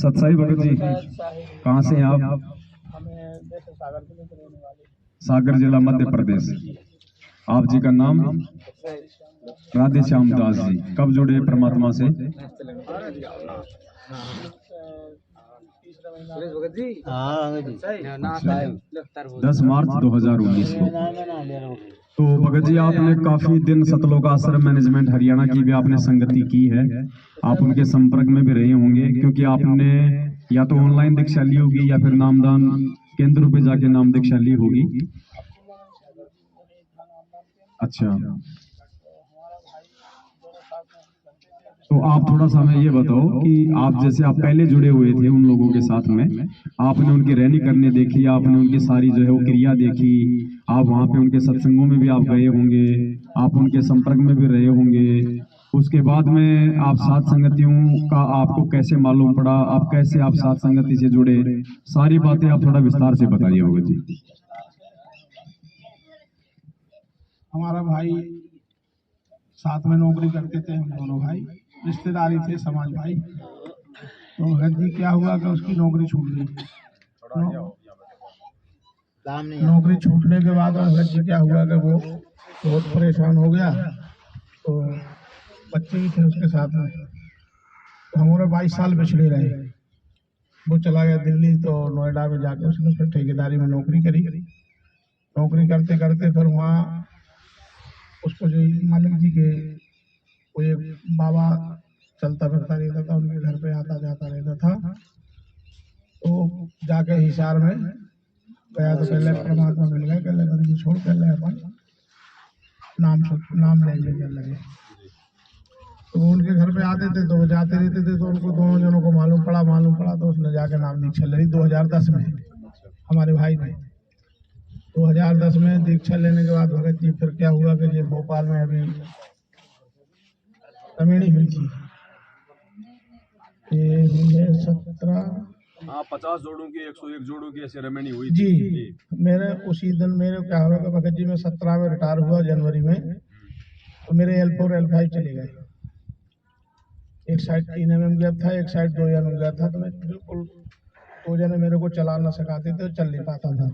सतसाई भगत जी, कहाँ से हैं आप? सागर जिला मध्य प्रदेश। आप जी का नाम? राधे श्याम दास जी। कब जुड़े परमात्मा से? 10 मार्च 2019 को। तो भगत जी, आपने काफी दिन सतलोक आश्रम मैनेजमेंट हरियाणा की भी आपने संगति की है, आप उनके संपर्क में भी रहे होंगे, क्योंकि आपने या तो ऑनलाइन दीक्षा ली होगी या फिर नामदान केंद्र पे जाके नाम दीक्षा ली होगी। अच्छा, तो आप थोड़ा सा हमें ये बताओ कि आप जैसे आप पहले जुड़े हुए थे उन लोगों के साथ में, आपने उनकी रहनी करने देखी, आपने उनकी सारी जो है वो क्रिया देखी, आप वहां पे उनके सत्संगों में भी आप गए होंगे, आप उनके संपर्क में भी रहे होंगे। उसके बाद में आप साथ संगतियों का आपको कैसे मालूम पड़ा, आप कैसे आप साथ संगति से जुड़े, सारी बातें आप थोड़ा विस्तार से बताइए भगत जी। हमारा भाई साथ में नौकरी करते थे, हम दोनों भाई रिश्तेदारी थे, समाज भाई। तो भगत जी क्या हुआ कि उसकी नौकरी छूट गई। नौकरी छूटने के बाद भगत जी क्या हुआ कि वो बहुत परेशान हो गया। तो बच्चे भी थे उसके साथ में, तो हमारे 22 साल पिछड़े रहे। वो चला गया दिल्ली, तो नोएडा में जाके उसने फिर ठेकेदारी में नौकरी करी। नौकरी करते करते फिर वहाँ उसको जो मालिक जी के कोई बाबा चलता फिरता रहता था, उनके घर पे आता जाता रहता था। तो जाके हिसार में गया तो पहले परमात्मा मिल गए, कहले बंदी छोड़ पहले अपन नाम लेने चल लगे। तो वो उनके घर पे आते थे, तो वो जाते रहते थे, तो उनको दोनों जनों को मालूम पड़ा। तो उसने जाके नाम दीक्षा ले ली 2010 में, हमारे भाई ने। 2010 में दीक्षा लेने के बाद भगत जी फिर क्या हुआ कि ये भोपाल में अभी रमेणी हुई थी, ये हुई है 50 जोड़ों की 101 जोड़ों की ऐसे रमेणी हुई जी। मेरे उसी दिन मेरे क्या हुआ कि भगत जी में 17 में रिटायर हुआ जनवरी में, तो मेरे L4 L5 चले गए। एक साइड 3 mm गैप था, एक साइड 2 mm गैप था। तो मैं बिल्कुल 2 जने मेरे को चला ना सकाते थे, चल नहीं पाता था।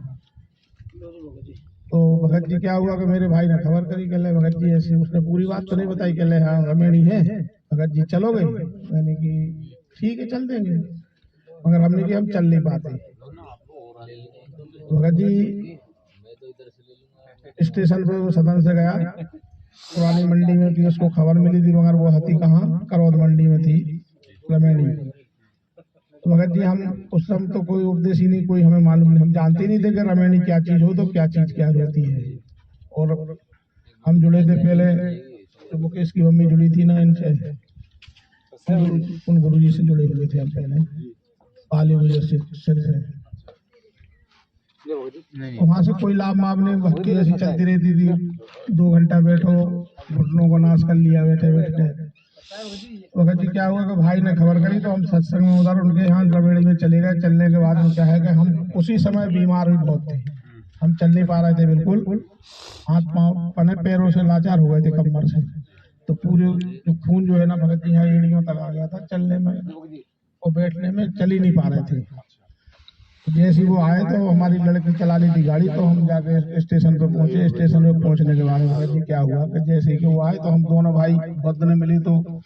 तो भगत जी क्या हुआ कि मेरे भाई ने खबर करी, कहले भगत जी ऐसे, उसने पूरी बात तो नहीं बताई, कहले हाँ रमेणी है, भगत जी चलोगे? मैंने कि ठीक है चल देंगे, मगर हमने कि हम चल नहीं पाते। भगत जी स्टेशन पे सदन से गया, पुरानी मंडी में थी, उसको खबर मिली थी, मगर वो हती कहाँ, करौद मंडी में थी रमेणी। तो भगत जी हम उस समय तो कोई उपदेश ही नहीं, कोई हमें मालूम नहीं, हम जानते नहीं थे कि रमेणी क्या चीज हो, तो क्या चीज क्या होती है। और हम जुड़े थे पहले, तो मुकेश की मम्मी जुड़ी थी ना इनसे, उन गुरु जी से जुड़े हुए थे हम पहले, पाली हुए से। वहां से कोई लाभ माभ नहीं, भक्ति ऐसी चलती रहती थी। 2 घंटा बैठो, घुटनों को नाश कर लिया बैठे बैठे। भगत जी क्या हुआ कि भाई ने खबर करी, तो हम सत्संग में उधर उनके यहाँ रमेणी में चले गए। चलने के बाद में क्या है कि हम उसी समय बीमार भी बहुत थे, हम चल नहीं पा रहे थे बिल्कुल, हाथ पाँव पने पैरों से लाचार हो गए थे कमर से। तो पूरे जो खून जो है ना भगत जी यहाँ एड़ियों तक आ गया था, चलने में और बैठने में चल ही नहीं पा रहे थे। जैसे वो आए तो हमारी लड़की चला ली थी गाड़ी, तो हम जाके स्टेशन पे पहुंचे। स्टेशन पे पहुंचने के बाद भगत जी क्या हुआ कि जैसे कि वो आए तो हम दोनों भाई बदने मिली, तो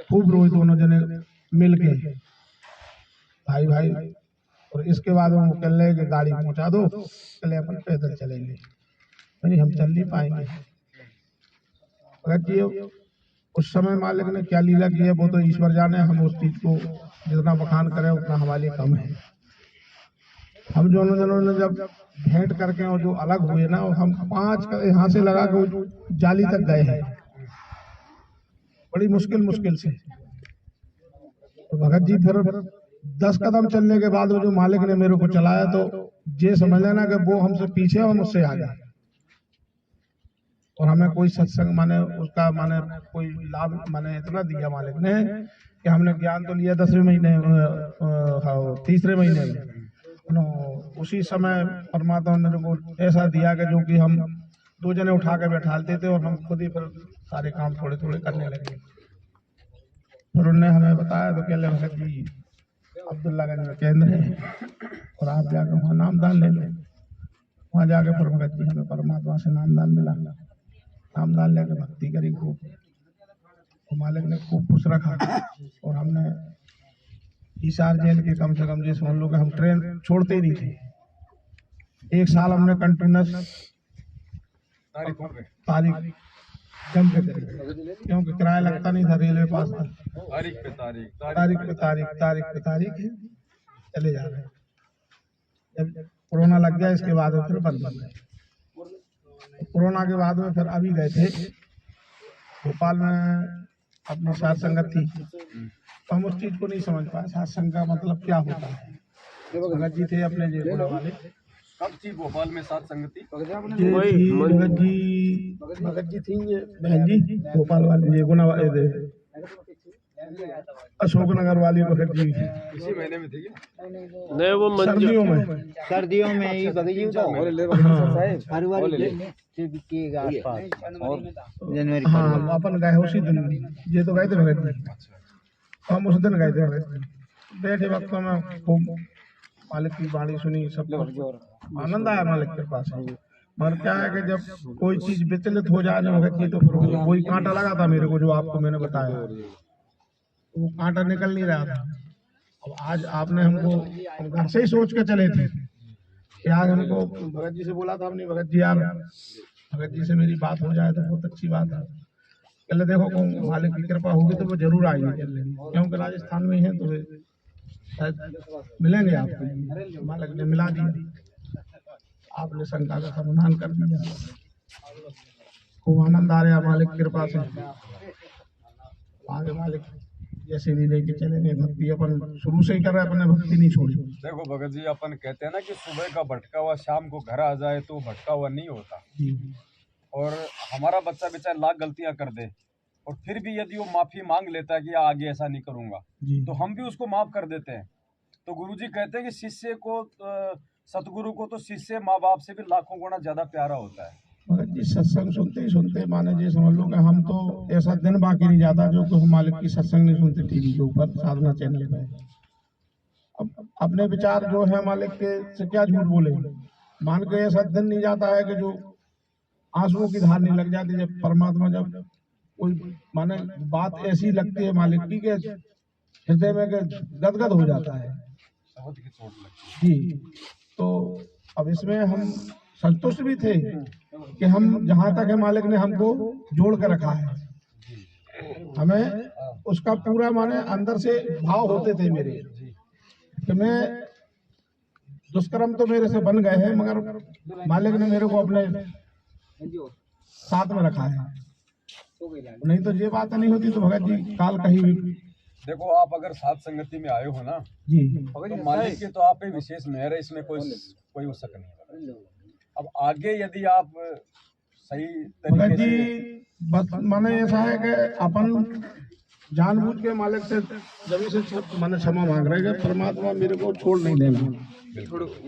खूब रोए दोनों जने मिल के, भाई भाई। और इसके बाद वो कह रहे कि गाड़ी पहुंचा दो, कल अपन पैदल चलेंगे। नहीं हम चल नहीं पाएंगे। भगत जी उस समय मालिक ने क्या लीला की है वो तो ईश्वर जाने, हम उस चीज को जितना बखान करें उतना हमारे लिए कम है। हम दोनों जनों ने जब भेंट करके और जो अलग हुए ना, हम 5 यहाँ से लगा के जाली तक गए हैं, बड़ी मुश्किल से। तो भगत जी फिर 10 कदम चलने के बाद जो मालिक ने मेरे को चलाया, तो ये समझ लेना कि वो हमसे पीछे और मुझसे आगे। और हमें कोई सत्संग माने उसका माने कोई लाभ माने इतना दिया मालिक ने कि हमने ज्ञान तो लिया 10वें महीने, 3रे महीने में। उसी समय परमात्मा ने को ऐसा दिया कि जो कि हम 2 जने उठा के बैठाते थे और हम खुद ही फिर सारे काम थोड़े थोड़े करने लगे। फिर उन्होंने हमें बताया, तो कहले भगत जी अब्दुल्लागंज में केंद्र है, और आप जाकर वहाँ नामदान ले लो। वहाँ जाके फिर भगत जी हमें परमात्मा से नामदान मिला। नामदान लेके भक्ति करी खूब, तो मालिक ने खूब खुश रखा। और हमने हिसार जेल के कम से कम ये समझ लो कि हम ट्रेन छोड़ते ही नहीं थे। 1 साल हमने कंटिन्यूस तारीख जम के करी, क्योंकि किराया लगता नहीं था, रेलवे पास था। तारीख पे तारीख तारीख पे तारीख है, चले जा रहे हैं। जब कोरोना लग गया इसके बाद में फिर बंद हो गए। कोरोना के बाद में फिर अभी गए थे भोपाल में, अपनी साथ संगत थी, तो हम उस चीज को नहीं समझ पाए साथ संग का मतलब क्या होता है। भगत जी थे अपने जेल वाले। कब थी भोपाल में सात संगति? भगत जी थी ये बहन जी भोपाल वाले, ये गुना वाले अशोकनगर वाली भगत जी इसी महीने में थी क्या? नहीं वो सर्दियों में ही बगीची के आसपास जनवरी। हाँ अपन गए उसी दिन, ये तो गए थे भगत जी, हम उस दिन गए थे भगत जी। बैठे वक्त में खूब मालिक की वाणी सुनी, सब आनंद आया मालिक के पास। मगर क्या है कि जब कोई चीज विचलित हो जाए ना भगत जी, तो फिर वही कांटा लगा था मेरे को, जो आपको मैंने बताया, वो कांटा निकल नहीं रहा था। अब आज आपने हमको, हम घर से ही सोच के चले थे कि आज हमको भगत जी से बोला था हमने, भगत जी यार भगत जी से मेरी बात हो जाए तो बहुत अच्छी बात है। कहले देखो मालिक की कृपा होगी तो वो जरूर आएंगे, क्योंकि राजस्थान में है तो शायद मिलेंगे आपको। मालिक ने मिला दिया, आपने शंका का समाधान कर दिया। खूब आनंद आ रहा मालिक की कृपा से। आगे मालिक जैसे भी लेके चलेंगे, भक्ति अपन शुरू से ही कर रहे हैं, अपने भक्ति नहीं छोड़ी। देखो भगत जी, अपन कहते हैं ना कि सुबह का भटका हुआ शाम को घर आ जाए तो भटका हुआ नहीं होता। और हमारा बच्चा बेचारा लाख गलतियां कर दे और फिर भी यदि वो माफी मांग लेता है कि आगे ऐसा नहीं करूंगा, तो हम भी उसको माफ कर देते हैं। तो गुरुजी कहते हैं कि शिष्य को, सतगुरु को तो शिष्य माँ बाप से भी लाखों गुना ज्यादा प्यारा होता है। भगत जी सत्संग सुनते ही सुनते माने जी समझ लो कि हम तो ऐसा दिन बाकी नहीं जाता जो कि हम मालिक की सत्संग नहीं सुनते टीवी के ऊपर, साधना चैनल पे। अब अपने विचार जो है मालिक के से क्या झूठ बोले, मान के ऐसा दिन नहीं जाता है कि जो आंसुओं की धार नहीं लग जाती जब परमात्मा, जब कोई माने बात ऐसी लगती है मालिक की के हृदय में गदगद हो जाता है जी। तो अब इसमें हम संतुष्ट भी थे कि हम जहाँ तक है मालिक ने हमको जोड़ कर रखा है, हमें उसका पूरा माने अंदर से भाव होते थे मेरे कि मैं दुष्कर्म तो मेरे से बन गए हैं, मगर मालिक ने मेरे को अपने साथ में रखा है। नहीं तो ये बात नहीं होती तो भगत जी काल कहीं भी। देखो आप अगर साथ संगति में आए हो ना जी, तो मालिक की तो आप पे विशेष मेहर है, इसमें कोई शक नहीं है। अब आगे यदि आप सही भगत तरीके जी से, बस माने ऐसा है कि अपन जानबूझ के मालिक से जब से माने क्षमा मांग रहे हैं, परमात्मा मेरे को छोड़ नहीं देना,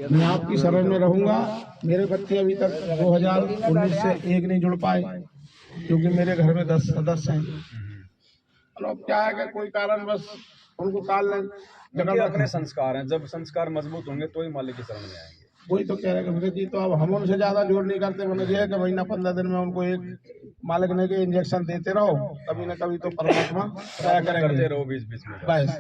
मैं आपकी शरण में रहूंगा। मेरे बच्चे अभी तक 2019 से एक नहीं जुड़ पाए, क्योंकि मेरे घर में 10 सदस्य हैं। और अब क्या है कि कोई कारण बस उनको काल उनके अपने संस्कार हैं, जब संस्कार मजबूत होंगे तो ही मालिक की शरण में आएंगे। वही तो कह रहे हैं भगत जी, तो अब हम उनसे ज्यादा जोर नहीं करते। मैंने ये है कि महीना 15 दिन में उनको एक मालिक ने के इंजेक्शन देते रहो, कभी न कभी तो परमात्मा दया करते करेंगे। रहो बीच बीच में, बस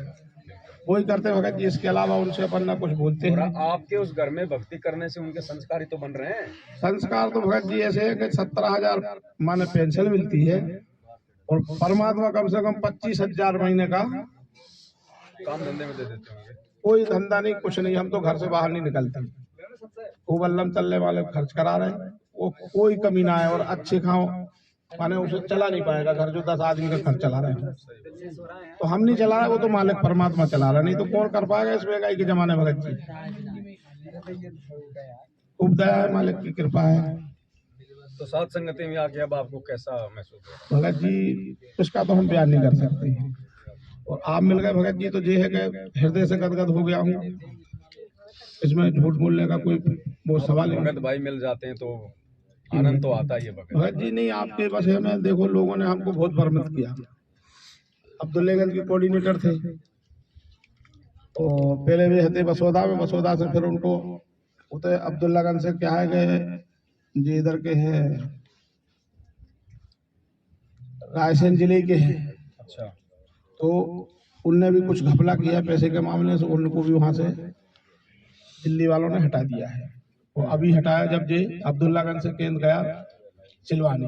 वही करते भगत जी, इसके अलावा उनसे अपन ना कुछ बोलते और हैं। आपके उस घर में भक्ति करने से उनके संस्कार ही तो बन रहे हैं। संस्कार तो भगत जी ऐसे है कि 17,000 माने पेंशन मिलती है, और परमात्मा कम से कम 25,000 महीने का काम धंधे में दे देते होंगे। कोई धंधा नहीं, कुछ नहीं, हम तो घर से बाहर नहीं निकलते। खूब अल्लम चलने वाले खर्च करा रहे हैं, वो कोई कमी ना है। और अच्छे खाओ माने उसे चला नहीं पाएगा घर, जो 10 आदमी का खर्च चला रहे हैं तो हम नहीं चला रहे, वो तो मालिक परमात्मा चला रहा, नहीं तो कौन कर पाएगा इस महंगाई के जमाने में। भगत जी खूब दया है, मालिक की कृपा है। तो साथ संगति में आके अब आपको कैसा महसूस हो? भगत जी उसका तो हम बयान नहीं कर सकते, और आप मिल गए भगत जी तो ये है कि हृदय से गदगद हो गया हूँ। इसमें झूठ बोलने का कोई वो सवाल नहीं। भगत भाई मिल जाते हैं तो आनंद तो आता ही है। भगत जी नहीं, आपके बस है में देखो, लोगों ने हमको बहुत भ्रमित किया। अब्दुल्लागंज के कोऑर्डिनेटर थे, तो पहले भी हते बसोदा में, बसोदा से फिर उनको उते अब्दुल्लागंज से क्या है कि जी इधर के हैं, रायसेन जिले के हैं, अच्छा। तो उनने भी कुछ घपला किया पैसे के मामले से, उनको भी वहां से दिल्ली वालों ने हटा दिया है। वो अभी हटाया जब जे अब्दुल्लागंज से केंद्र गया सिलवानी,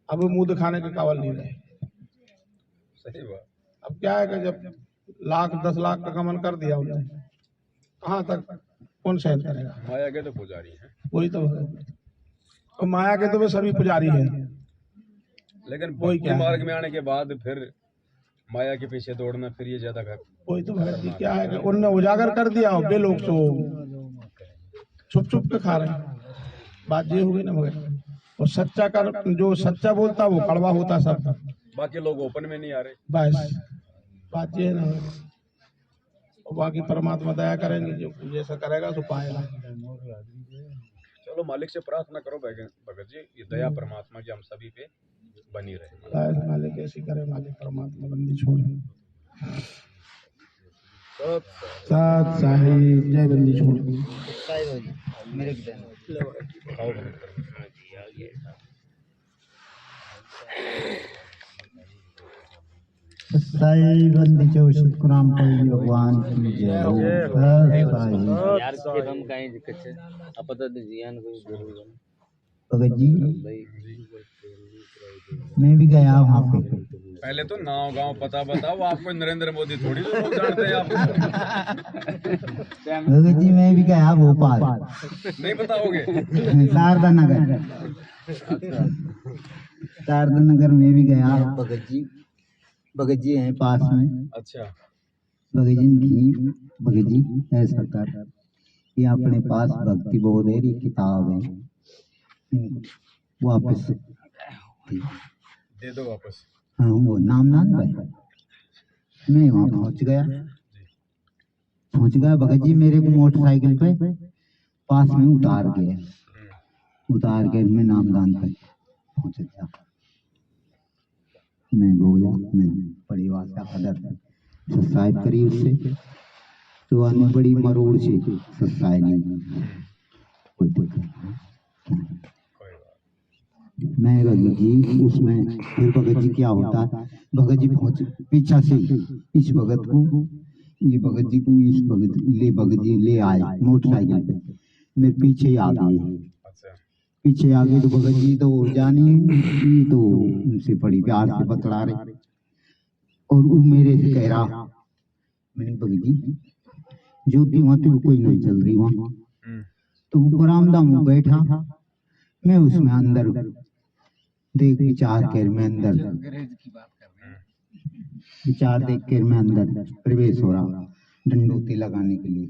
अब वो मुंह दिखाने के काबिल नहीं रहे। सही बात। अब क्या है कि जब लाख 10 लाख का गमन कर दिया उन्होंने, कहाँ तक कौन सहन करेगा। माया के तो पुजारी हैं, वही तो है। और माया के तो वे सभी पुजारी हैं, लेकिन वही भक्ति क्या है? मार्ग में आने के बाद फिर माया के पीछे दौड़ना, फिर ये ज्यादा वही तो भगत जी क्या है कि उनने उजागर कर दिया और वे लोग तो छुप छुप के खा रहे हैं। बात ये हुई ना मगर, और सच्चा कर जो सच्चा बोलता वो कड़वा होता सब, बाकी लोग ओपन में नहीं आ रहे। बस बात ये है ना। और बाकी परमात्मा दया करेंगे, जो जैसा करेगा सो पाएगा। चलो मालिक से प्रार्थना करो भगत जी, ये दया परमात्मा की हम सभी पे बनी रहे। बस मालिक ऐसी करे, मालिक परमात्मा बंदी छोड़े। साथ साहिब जय बंदी छोड़। मेरे की देना। खाओ भगत। साई बंदी चो शुक्राम पड़ी भगवान की जय हो। साई यार के हम काहे दिक्कत है अब पता तो जियान कोई जरूर है भगत जी भाई मैं भी गया वहाँ पे। पहले तो नाव गांव पता बताओ, आपको नरेंद्र मोदी थोड़ी तो लोग जानते हैं आपको। भगत जी मैं भी गया भोपाल, नहीं बताओगे? शारदा नगर, शारदा नगर में भी गया। भगत जी हैं पास में। अच्छा। भगत जी की भगत जी ऐसा कर, ये अपने पास भक्ति बोधेरी किताब है, वापस दे दो वापस। हाँ वो नाम भाई। मैं वहाँ पहुँच गया भगत जी मेरे को मोटरसाइकिल पे पास में उतार के मैं नामदान पे पहुँच गया। मैं बोला मैं बड़ी भाषा कदर सत्साहिब करीब से तो आने बड़ी मरोड़ से सत्साहिब नहीं कोई दिक्कत नहीं। मैं भगत जी उसमें फिर भगत जी क्या होता है, भगत जी पहुंच पीछा से इस भगत को, ये भगत जी को इस भगत जी ले आए मोटरसाइकिल पे, मेरे पीछे आ गए। पीछे आ गए तो भगत जी तो जानी तो उनसे बड़ी प्यार से बतला रहे, और वो मेरे से कह रहा, मैंने भगत जी ज्योति वहां तो कोई नहीं चल रही वहां, तो वो बरामदा में बैठा, मैं उसमें अंदर देख विचार कर मैं अंदर विचार देख कर मैं अंदर प्रवेश हो रहा डंडोती लगाने के लिए।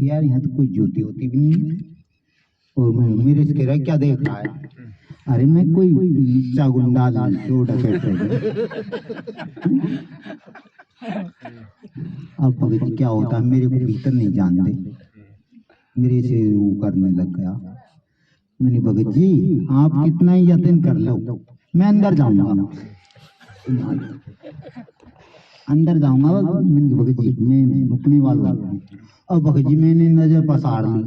यार यहाँ तो कोई ज्योति होती भी नहीं है, और मैं मेरे से कह रहा क्या देख रहा है, अरे मैं कोई नीचा गुंडा अब भगत क्या होता है मेरे को भीतर नहीं जानते, मेरे से वो करने लग गया। मैंने भगत जी आप कितना ही यत्न कर लो मैं अंदर जाऊंगा, अंदर जाऊंगा। मैंने भगत जी मैं रुकने वाला हूँ। अब भगत जी मैंने नजर पसार ली,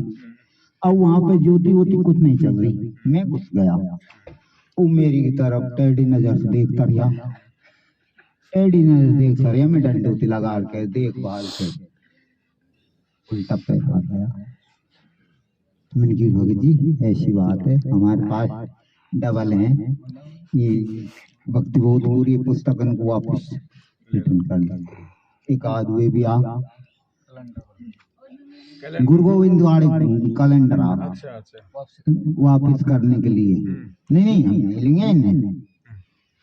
अब वहां पे ज्योति वोति कुछ नहीं चल रही, मैं घुस गया। वो मेरी तरफ टेढ़ी नजर से देखता रहा, टेढ़ी नजर देखता रहा, मैं डंडोती लगा के देखभाल के उल्टा पैर आ गया। मैंने की भगत जी ऐसी बात है, हमारे पास डबल है, ये भक्ति बहुत पूरी पुस्तकन को वापस रिटर्न कर दें। एक आदमी भी आ गुरु गोविंद वाले कैलेंडर आ वापस करने के लिए, नहीं हम नहीं लेंगे इन्हें।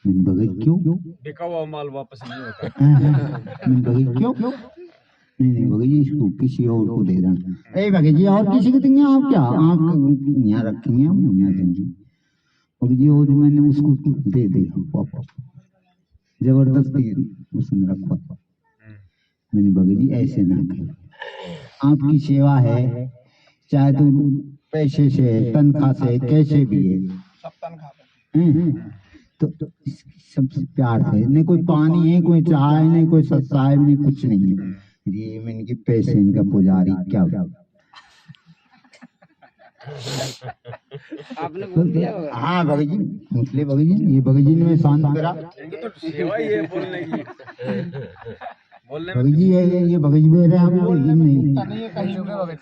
भगत क्यों बिका हुआ माल वापस नहीं होता। भगत क्यों नहीं भगत जी इसको किसी और को दे देना। ए भगत जी और किसी को देंगे आप क्या, आप यहाँ रखेंगे हम यहाँ देंगे। भगत जी और मैंने उसको दे वापस, जबरदस्ती उसने रखा। मैंने भगत जी ऐसे ना करें, आपकी सेवा है, चाहे तो पैसे से तनख्वाह से कैसे भी है, सब तनख्वाह तो सबसे प्यार से, नहीं कोई पानी है, कोई चाय नहीं, कोई सब्सक्राइब नहीं, कुछ नहीं है। ये मैं इनके पैसे, इनका पुजारी क्या आपने बोल दिया होगा। हाँ भगत जी, मुसले भगत जी, ये भगत जी ने मैं शांत करा। इनकी तो सेवा ही है बोलने की, बोलने में भगत जी ये भगत जी बोल रहे हैं, हम नहीं सही बात है।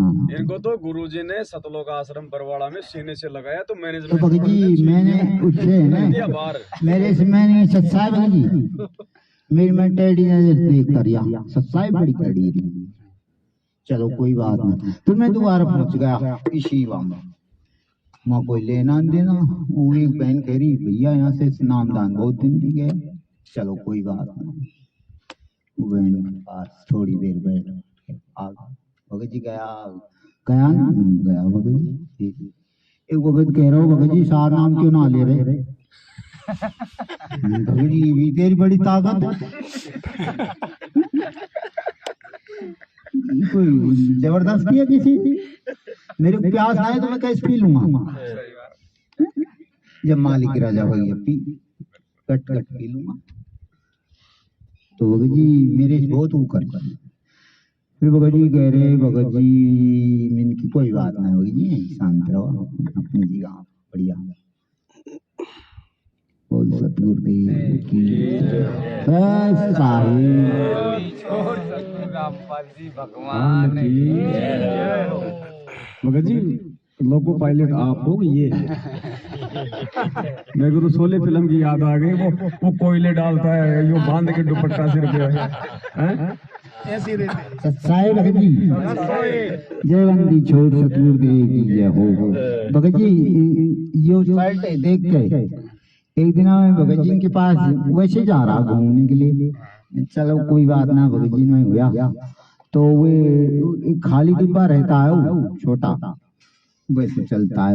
हाँ। इनको तो गुरुजी ने सतलोक आश्रम बरवाड़ा में सीने से लगाया, तो तो मैनेजमेंट भगत जी मैंने उससे दिया ना बाहर। मेरे से मैंने सत्साई भगत जी मेरी मैं टेढ़ी नजर देख कर या सत्साई बड़ी टेढ़ी रही। चलो कोई बात नहीं, फिर मैं दोबारा पहुंच गया इसी वहाँ कोई लेना देना। वो एक बहन कह रही भैया यहाँ से नामदान बहुत दिन भी गए। चलो कोई बात नहीं, वो बहन के पास थोड़ी देर बैठ आ गया। भगत जी गया भगत जी। एक भगत कह रहा हूँ भगत जी सार नाम क्यों ना ले रहे? भगत जी भी तेरी बड़ी ताकत है। कोई जबरदस्ती है किसी की? मेरे को प्यास आए तो मैं कैसे पी लूंगा? जब मालिक राजा भैया पी कट कट पी लूंगा। तो भगत जी मेरे से बहुत वो कर, फिर भगत जी कह रहे भगत जी मैंने की कोई बात नहीं होगी जी, शांत रहो अपनी जगह बढ़िया। बोल सतगुरुदेव की भगवान मगर जी लोको पायलट आप हो ये। मेरे को तो शोले फिल्म की याद आ गई, वो कोयले डालता है, यो बांध के दुपट्टा सिर पे हैं? ऐसी रहती सत्साई भगत जी, जय वंदी छोड़ सतगुरुदेव की जय हो। भगत जी यो शर्ट देख के एक दिन मैं भगत जी के पास वैसे जा रहा घूमने के लिए। चलो कोई बात ना, भगत जी में हुआ तो वो एक खाली डिब्बा रहता है वो छोटा, वैसे चलता है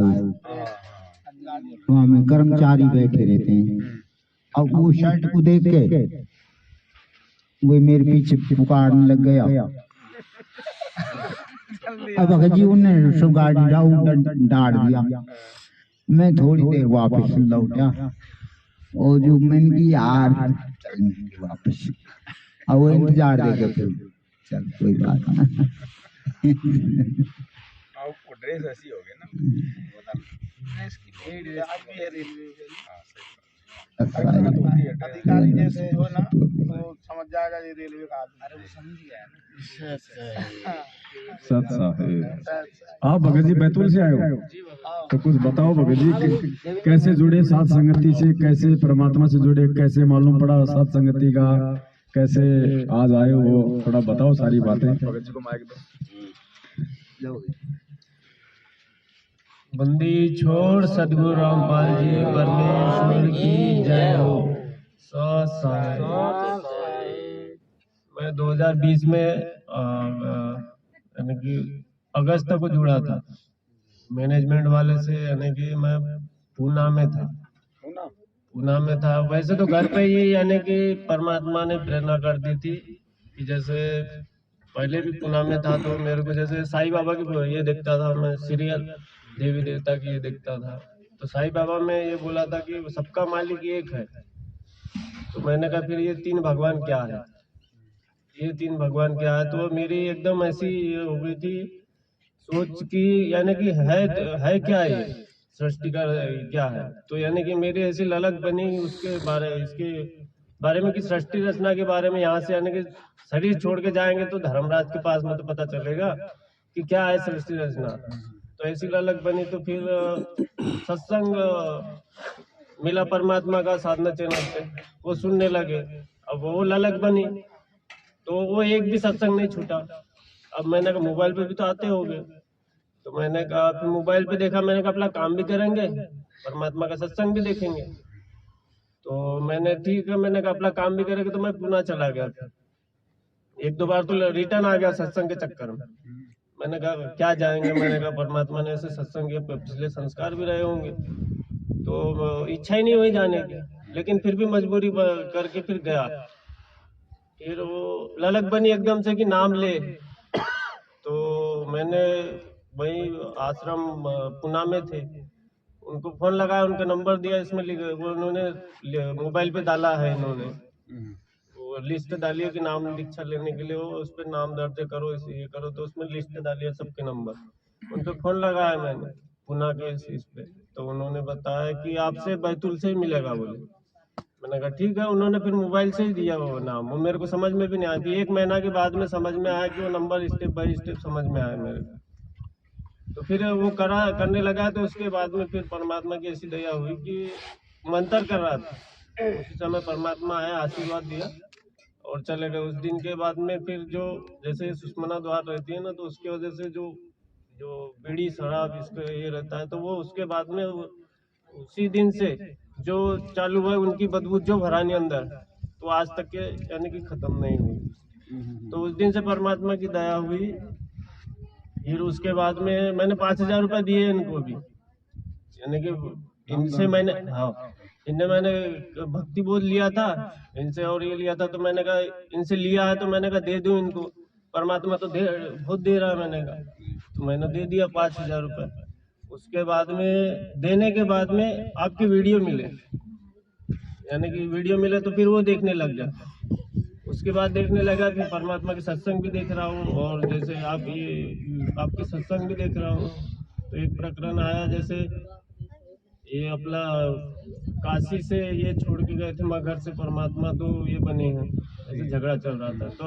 वहाँ में कर्मचारी बैठे रहते हैं। अब वो शर्ट को देख के वो मेरे पीछे पुकारने लग गया। अब भगत जी उन्हें सब गाड़ी डाल दिया। मैं थोड़ी देर वापस लौटा और जो मैंने की यार वापस, अब वो इंतजार देखे फिर चल कोई बात नहीं। ड्रेस ऐसी हो गई ना। अधिकारी जैसे हो ना तो समझ जाएगा ये रेलवे का आदमी। अरे वो समझ गया ना। सत साहेब आप भगत जी बैतूल से आए हो, तो कुछ बताओ भगत जी कैसे जुड़े सात संगति से, कैसे परमात्मा से जुड़े, कैसे मालूम पड़ा सात संगति का, कैसे आज आए हो, थोड़ा बताओ सारी बातें। भगत जी को माइक दो। बंदी छोड़ सदगुरु रामपाल जी परमेश्वर की जय हो। मैं 2020 में यानी कि अगस्त को जुड़ा था मैनेजमेंट वाले से, यानी कि मैं पूना में था। वैसे तो घर पे ही यानी कि परमात्मा ने प्रेरणा कर दी थी कि जैसे पहले भी पूना में था तो मेरे को जैसे साईं बाबा की ये देखता था, मैं सीरियल देवी देवता की ये देखता था। तो साईं बाबा में ये बोला था कि सबका मालिक एक है। तो मैंने कहा फिर ये तीन भगवान क्या है, ये तीन भगवान क्या है? तो मेरी एकदम ऐसी हो गई थी सोच की, यानी कि है क्या ये सृष्टि का क्या है? तो यानी कि मेरी ऐसी ललक बनी इसके बारे में कि सृष्टि रचना के बारे में। यहाँ से यानी कि शरीर छोड़ के जाएंगे तो धर्मराज के पास में तो पता चलेगा कि क्या है सृष्टि रचना। तो ऐसी ललक बनी तो फिर सत्संग मिला परमात्मा का साधना चैनल पे, वो सुनने लगे। अब वो ललक बनी तो वो एक भी सत्संग नहीं छूटा। अब मैंने कहा मोबाइल पे भी तो आते होंगे, तो मैंने कहा फिर मोबाइल पे देखा, मैंने कहा अपना काम भी करेंगे परमात्मा का सत्संग भी देखेंगे। तो मैंने ठीक है, मैंने कहा अपना काम भी करेंगे। तो मैं पुणे चला गया, एक दो बार तो रिटर्न आ गया सत्संग के चक्कर में। मैंने कहा क्या जाएंगे, मैंने कहा परमात्मा ने ऐसे सत्संग के पिछले संस्कार भी रहे होंगे, तो इच्छा ही नहीं हुई जाने की। लेकिन फिर भी मजबूरी करके फिर गया। फिर वो ललक बनी एकदम से कि नाम ले। तो मैंने वही आश्रम पुणे में थे, उनको फोन लगाया, उनका नंबर दिया, इसमें वो उन्होंने मोबाइल पे डाला है, इन्होंने वो लिस्ट डाली है कि नाम दीक्षा लेने के लिए हो, उस पर नाम दर्ज करो, ये करो, तो उसमें लिस्ट डाली है सबके नंबर। उन पे फोन लगाया मैंने पुणे के इस पे, तो उन्होंने बताया कि आपसे बैतूल से ही मिलेगा बोले। मैंने कहा ठीक है। उन्होंने फिर मोबाइल से ही दिया वो नाम, वो मेरे को समझ में भी नहीं आया। फिर 1 महीना के बाद में समझ में आया कि वो नंबर स्टेप बाय स्टेप समझ में आया मेरे को। तो फिर वो करने लगा, तो उसके बाद में फिर परमात्मा की ऐसी दया हुई कि मंत्र कर रहा था, उसी समय परमात्मा आया, आशीर्वाद दिया और चले गए। उस दिन के बाद में फिर जो जैसे सुषमना द्वार रहती है ना, तो उसकी वजह से जो बीड़ी शराब इसका ये रहता है, तो वो उसके बाद में उसी दिन से जो चालू हुआ, उनकी बदबू जो भरानी अंदर, तो आज तक के यानी कि खत्म नहीं हुई। तो उस दिन से परमात्मा की दया हुई। फिर उसके बाद में मैंने 5,000 रुपये दिए इनको भी, यानी कि इनसे मैंने इनने मैंने भक्ति बोध लिया था इनसे और ये लिया था, तो मैंने कहा इनसे लिया है तो मैंने कहा दे दूं इनको, परमात्मा तो बहुत दे रहा है, मैंने कहा तो मैंने दे दिया 5,000 रुपये। उसके बाद में देने के बाद में आपकी वीडियो मिले, यानी कि वीडियो मिले तो फिर वो देखने लग जाता। उसके बाद देखने लगा, फिर परमात्मा के सत्संग भी देख रहा हूँ, और जैसे आप ये आपके सत्संग भी देख रहा हूँ। तो एक प्रकरण आया, जैसे ये अपना काशी से ये छोड़ के गए थे मगर से परमात्मा, तो ये बने हैं, ऐसे झगड़ा चल रहा था, तो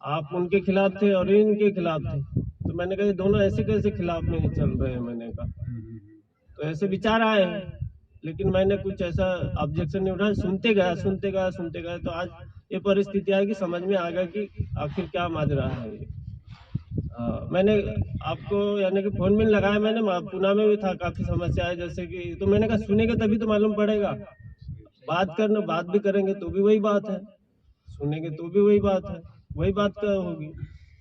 आप उनके खिलाफ थे और इनके खिलाफ थे। तो मैंने कहा ये दोनों ऐसे कैसे खिलाफ में चल रहे हैं, मैंने कहा तो ऐसे विचार आए हैं, लेकिन मैंने कुछ ऐसा ऑब्जेक्शन नहीं उठाया, सुनते गए तो आज ये परिस्थिति आई कि समझ में आ गया कि आखिर क्या माजरा है ये। मैंने आपको यानी कि फोन में लगाया, मैंने पुणे में भी था, काफी समस्या है जैसे कि, तो मैंने कहा सुनेंगे तभी तो मालूम पड़ेगा, बात भी करेंगे तो भी वही बात है, सुनेंगे तो भी वही बात है, वही बात क्या होगी।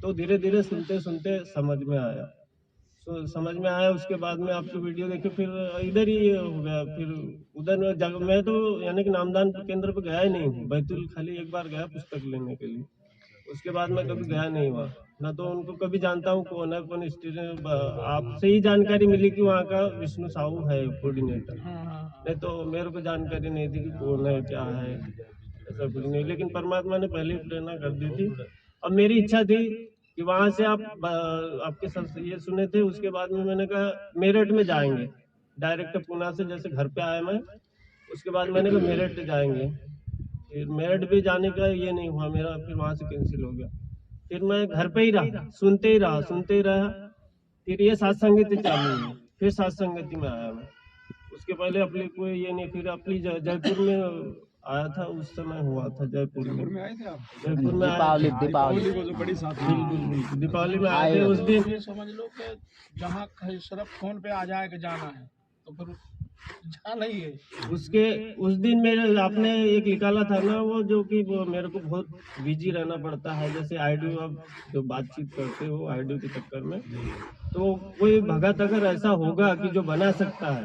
तो धीरे धीरे सुनते समझ में आया, उसके बाद में आपकी वीडियो देखे, फिर इधर ही ये हो गया। फिर उधर मैं तो यानी कि नामदान केंद्र पे गया ही नहीं हूँ, बैतूल खाली एक बार गया पुस्तक लेने के लिए, उसके बाद मैं कभी गया नहीं हुआ ना, तो उनको कभी जानता हूँ कौन है कौन स्टूडेंट। आपसे ही जानकारी मिली कि वहाँ का विष्णु साहू है कोऑर्डिनेटर, नहीं तो मेरे को जानकारी नहीं थी कि कौन है क्या है, ऐसा कुछ नहीं। लेकिन परमात्मा ने पहले ही प्रेरणा कर दी थी, और मेरी इच्छा थी कि वहाँ से आपके ये सुने थे। उसके बाद में मैंने कहा मेरठ में जाएंगे, डायरेक्ट पुणे से जैसे घर पे आया मैं, उसके बाद मैंने कहा मेरठ जाएंगे। फिर मेरठ भी जाने का ये नहीं हुआ मेरा, फिर वहाँ से कैंसिल हो गया। फिर मैं घर पे ही रहा, सुनते ही रहा। फिर ये सत्संगति चालू हुई, फिर सत्संगति में आया मैं। उसके पहले अपने कोई ये नहीं, फिर अपनी जयपुर में आया था, उस समय हुआ था जयपुर में आए थे आप? जयपुर में दीपावली को जो बड़ी साथ बिल्कुल दीपावली में आए थे। उस दिन ये समझ लो कि जहाँ कहीं सिर्फ फोन पे आ जाए कि जाना है तो फिर जाना ही है। उस दिन मेरे आपने एक निकाला था ना, वो जो कि वो मेरे को बहुत बिजी रहना पड़ता है, जैसे आईडी अब जो बातचीत करते हो आईडी के चक्कर में, तो कोई भगत अगर ऐसा होगा कि जो बना सकता है,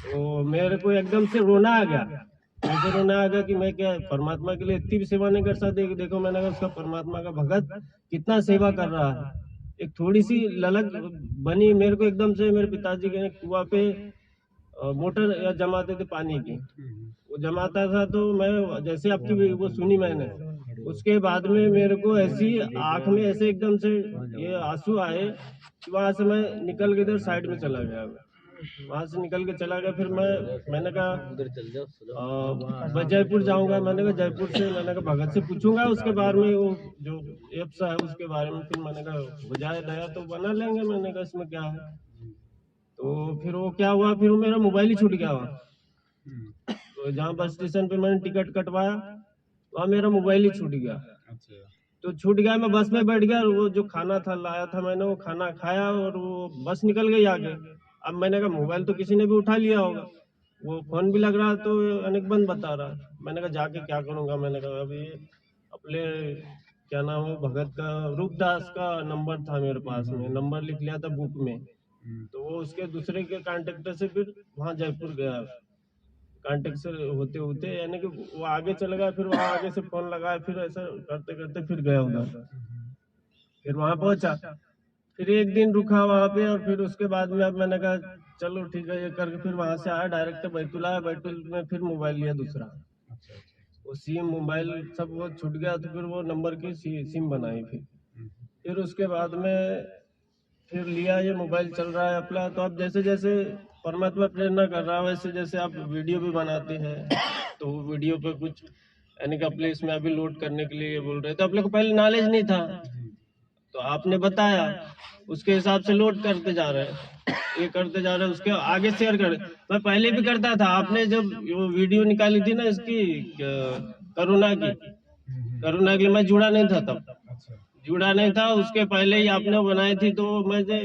तो मेरे को एकदम से रोना आ गया, ऐसे रोना आ गया कि मैं क्या परमात्मा के लिए इतनी भी सेवा नहीं कर सकती। देखो मैंने कहा उसका परमात्मा का भगत कितना सेवा कर रहा है। एक थोड़ी सी ललक बनी मेरे को, एकदम से मेरे पिताजी के कुआं पे मोटर जमाते थे पानी की, वो जमाता था, तो मैं जैसे आपकी वो सुनी मैंने, उसके बाद में मेरे को ऐसी आंख में ऐसे एकदम से ये आंसू आए कि वहां से मैं निकल के इधर साइड में चला गया। वहां से निकल के चला गया। फिर मैंने कहा मैं जयपुर जाऊंगा, मैंने कहा जयपुर से मैंने कहा भगत से पूछूंगा उसके बारे में, वो जो एप्स है उसके बारे में। फिर मैंने कहा बजाय नया तो बना लेंगे, मैंने कहा इसमें क्या है। तो फिर वो क्या हुआ, फिर वो मेरा मोबाइल ही छूट गया वहाँ। तो जहाँ बस स्टेशन पे मैंने टिकट कटवाया, वहाँ मेरा मोबाइल ही छूट गया। तो छूट गया, मैं बस में बैठ गया, वो जो खाना था लाया था मैंने, वो खाना खाया और वो बस निकल गई आगे। अब मैंने कहा मोबाइल तो किसी ने भी उठा लिया होगा, वो फोन भी लग रहा तो अनेक बंद बता रहा। मैंने कहा जाके क्या करूंगा, मैंने कहा अभी अपने क्या नाम है भगत का, रूपदास का नंबर था मेरे पास में, नंबर लिख लिया था बुक में। तो वो उसके दूसरे के कांटेक्ट से फिर वहाँ जयपुर गया, कांटेक्ट से होते होते यानी कि वो आगे चला गया। फिर वहाँ आगे से फोन लगाया, फिर ऐसा करते करते फिर गया उधर, फिर वहाँ पहुंचा। फिर एक दिन रुका वहाँ पे, और फिर उसके बाद में अब मैंने कहा चलो ठीक है ये करके फिर वहां से आया डायरेक्ट बैतूल आया, बैतूल में फिर मोबाइल लिया दूसरा, वो सिम मोबाइल सब वो छूट गया, तो फिर वो नंबर की सिम बनाई, फिर उसके बाद में फिर लिया, ये मोबाइल चल रहा है अपना। तो अब जैसे जैसे परमात्मा प्रेरणा कर रहा है, वैसे जैसे आप वीडियो भी बनाते हैं, तो वीडियो पे कुछ यानी कि अपने इसमें अभी लोड करने के लिए ये बोल रहे, तो आप लोग को पहले नॉलेज नहीं था, तो आपने बताया, उसके हिसाब से लोड करते जा रहे हैं, ये करते जा रहे हैं, उसके आगे शेयर कर। मैं पहले भी करता था, आपने जब वो वीडियो निकाली थी ना इसकी करुणा की, मैं जुड़ा नहीं था तब, जुड़ा नहीं था, उसके पहले ही आपने बनाई थी, तो मैंने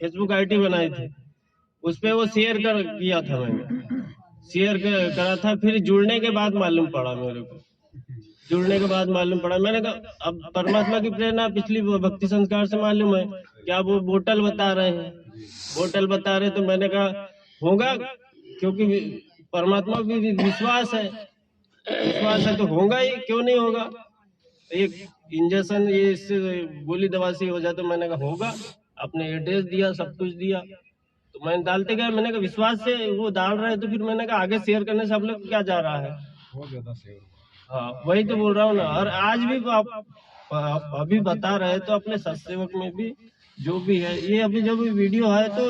फेसबुक आईडी बनाई थी, उस पे वो शेयर किया था, मैंने शेयर करा था। फिर जुड़ने के बाद मालूम पड़ा मेरे को, जुड़ने के बाद मालूम पड़ा, मैंने कहा अब परमात्मा की प्रेरणा पिछली भक्ति संस्कार से मालूम है कि आप वो बोतल बता रहे हैं, बोतल बता रहे, तो मैंने कहा होगा, क्योंकि परमात्मा भी विश्वास है तो होगा ही, क्यों नहीं होगा। एक इंजेक्शन ये इससे गोली दवा से हो जाए, तो मैंने कहा होगा, आपने एड्रेस दिया, सब कुछ दिया, तो मैंने डालते गया, मैंने कहा विश्वास से वो डाल रहे हैं, तो फिर मैंने कहा आगे शेयर करने से आप लोग क्या जा रहा है, बहुत ज्यादा शेयर। हाँ वही तो बोल रहा हूँ ना। और आज भी आप अभी बता रहे, तो अपने सत्सेवक में भी जो भी है, ये अभी जो भी वीडियो है, तो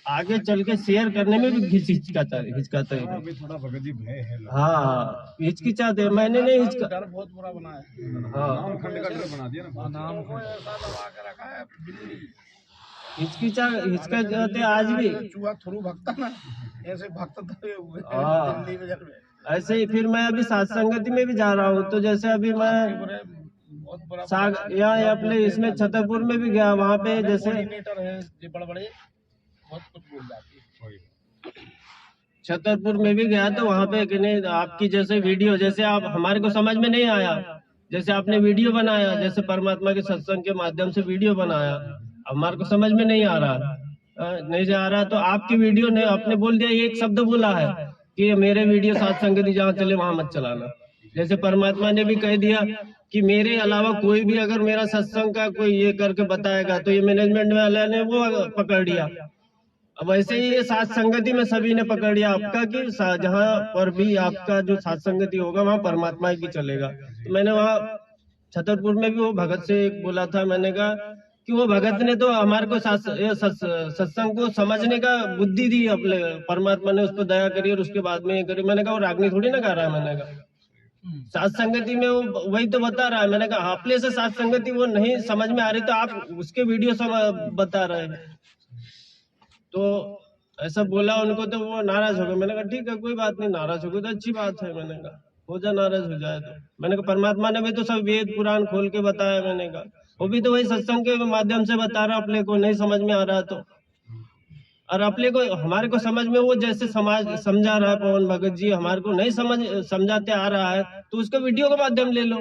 आगे चल के शेयर करने में भी हिचकिचाता है। अभी थोड़ा भगत जी भय है, हाँ हिचकिचाते हैं, मैंने नहीं डर बहुत बुरा बना है। हाँ नाम खंड का डर बना दिया ना, नाम को ऐसा दबा के रखा है, बिल्ली हिचकिचाते आज भी। चूहा थ्रू भगता ना, ऐसे भक्त धरे हुए हैं हाँ। दिल्ली में जब ऐसे ही फिर मैं अभी सात संगति में भी जा रहा हूँ, तो जैसे अभी मैं बहुत बुरा यहाँ अपने इसमें छतरपुर में भी गया, वहाँ पे जैसे कोऑर्डिनेटर है जो बड़े बहुत कुछ बोल जाती है। छतरपुर में भी गया, तो वहाँ पे कि नहीं आपकी जैसे वीडियो, जैसे आप हमारे को समझ में नहीं आया, जैसे आपने वीडियो बनाया, जैसे परमात्मा के सत्संग के माध्यम से वीडियो बनाया, हमारे को समझ में नहीं आ रहा, तो आपकी वीडियो ने आपने बोल दिया, एक शब्द बोला है कि मेरे वीडियो सात संगति जहाँ चले वहां मत चलाना। जैसे परमात्मा ने भी कह दिया कि मेरे अलावा कोई भी अगर मेरा सत्संग का कोई ये करके बताएगा, तो ये मैनेजमेंट वाले ने वो पकड़ लिया। अब ऐसे ही ये सात संगति में सभी ने पकड़ लिया आपका कि जहाँ पर भी आपका जो सात संगति होगा वहाँ परमात्मा की चलेगा। तो मैंने वहाँ छतरपुर में भी वो भगत से एक बोला था, मैंने कहा कि वो भगत ने तो हमारे को सत्संग को समझने का बुद्धि दी, अपने परमात्मा ने उस पर दया करी और उसके बाद में ये करी। मैंने कहा वो रागनी थोड़ी ना गा रहा है, मैंने कहा सात संगति में वो वही तो बता रहा है। मैंने कहा अपने से सात संगति वो नहीं समझ में आ रही, तो आप उसके वीडियो बता रहे हैं। तो ऐसा बोला उनको, तो वो नाराज हो गए। मैंने कहा ठीक है कोई बात नहीं, नाराज हो गए तो अच्छी बात है। मैंने कहा हो जा, नाराज हो जाए तो। मैंने कहा परमात्मा ने भी तो सब वेद पुराण खोल के बताया, मैंने कहा वो भी तो वही सत्संग के माध्यम से बता रहा, अपने को नहीं समझ में आ रहा तो। और अपने को हमारे को समझ में वो जैसे समझा रहा है पवन भगत जी, हमारे को नहीं समझाते आ रहा है, तो उसका वीडियो का माध्यम ले लो।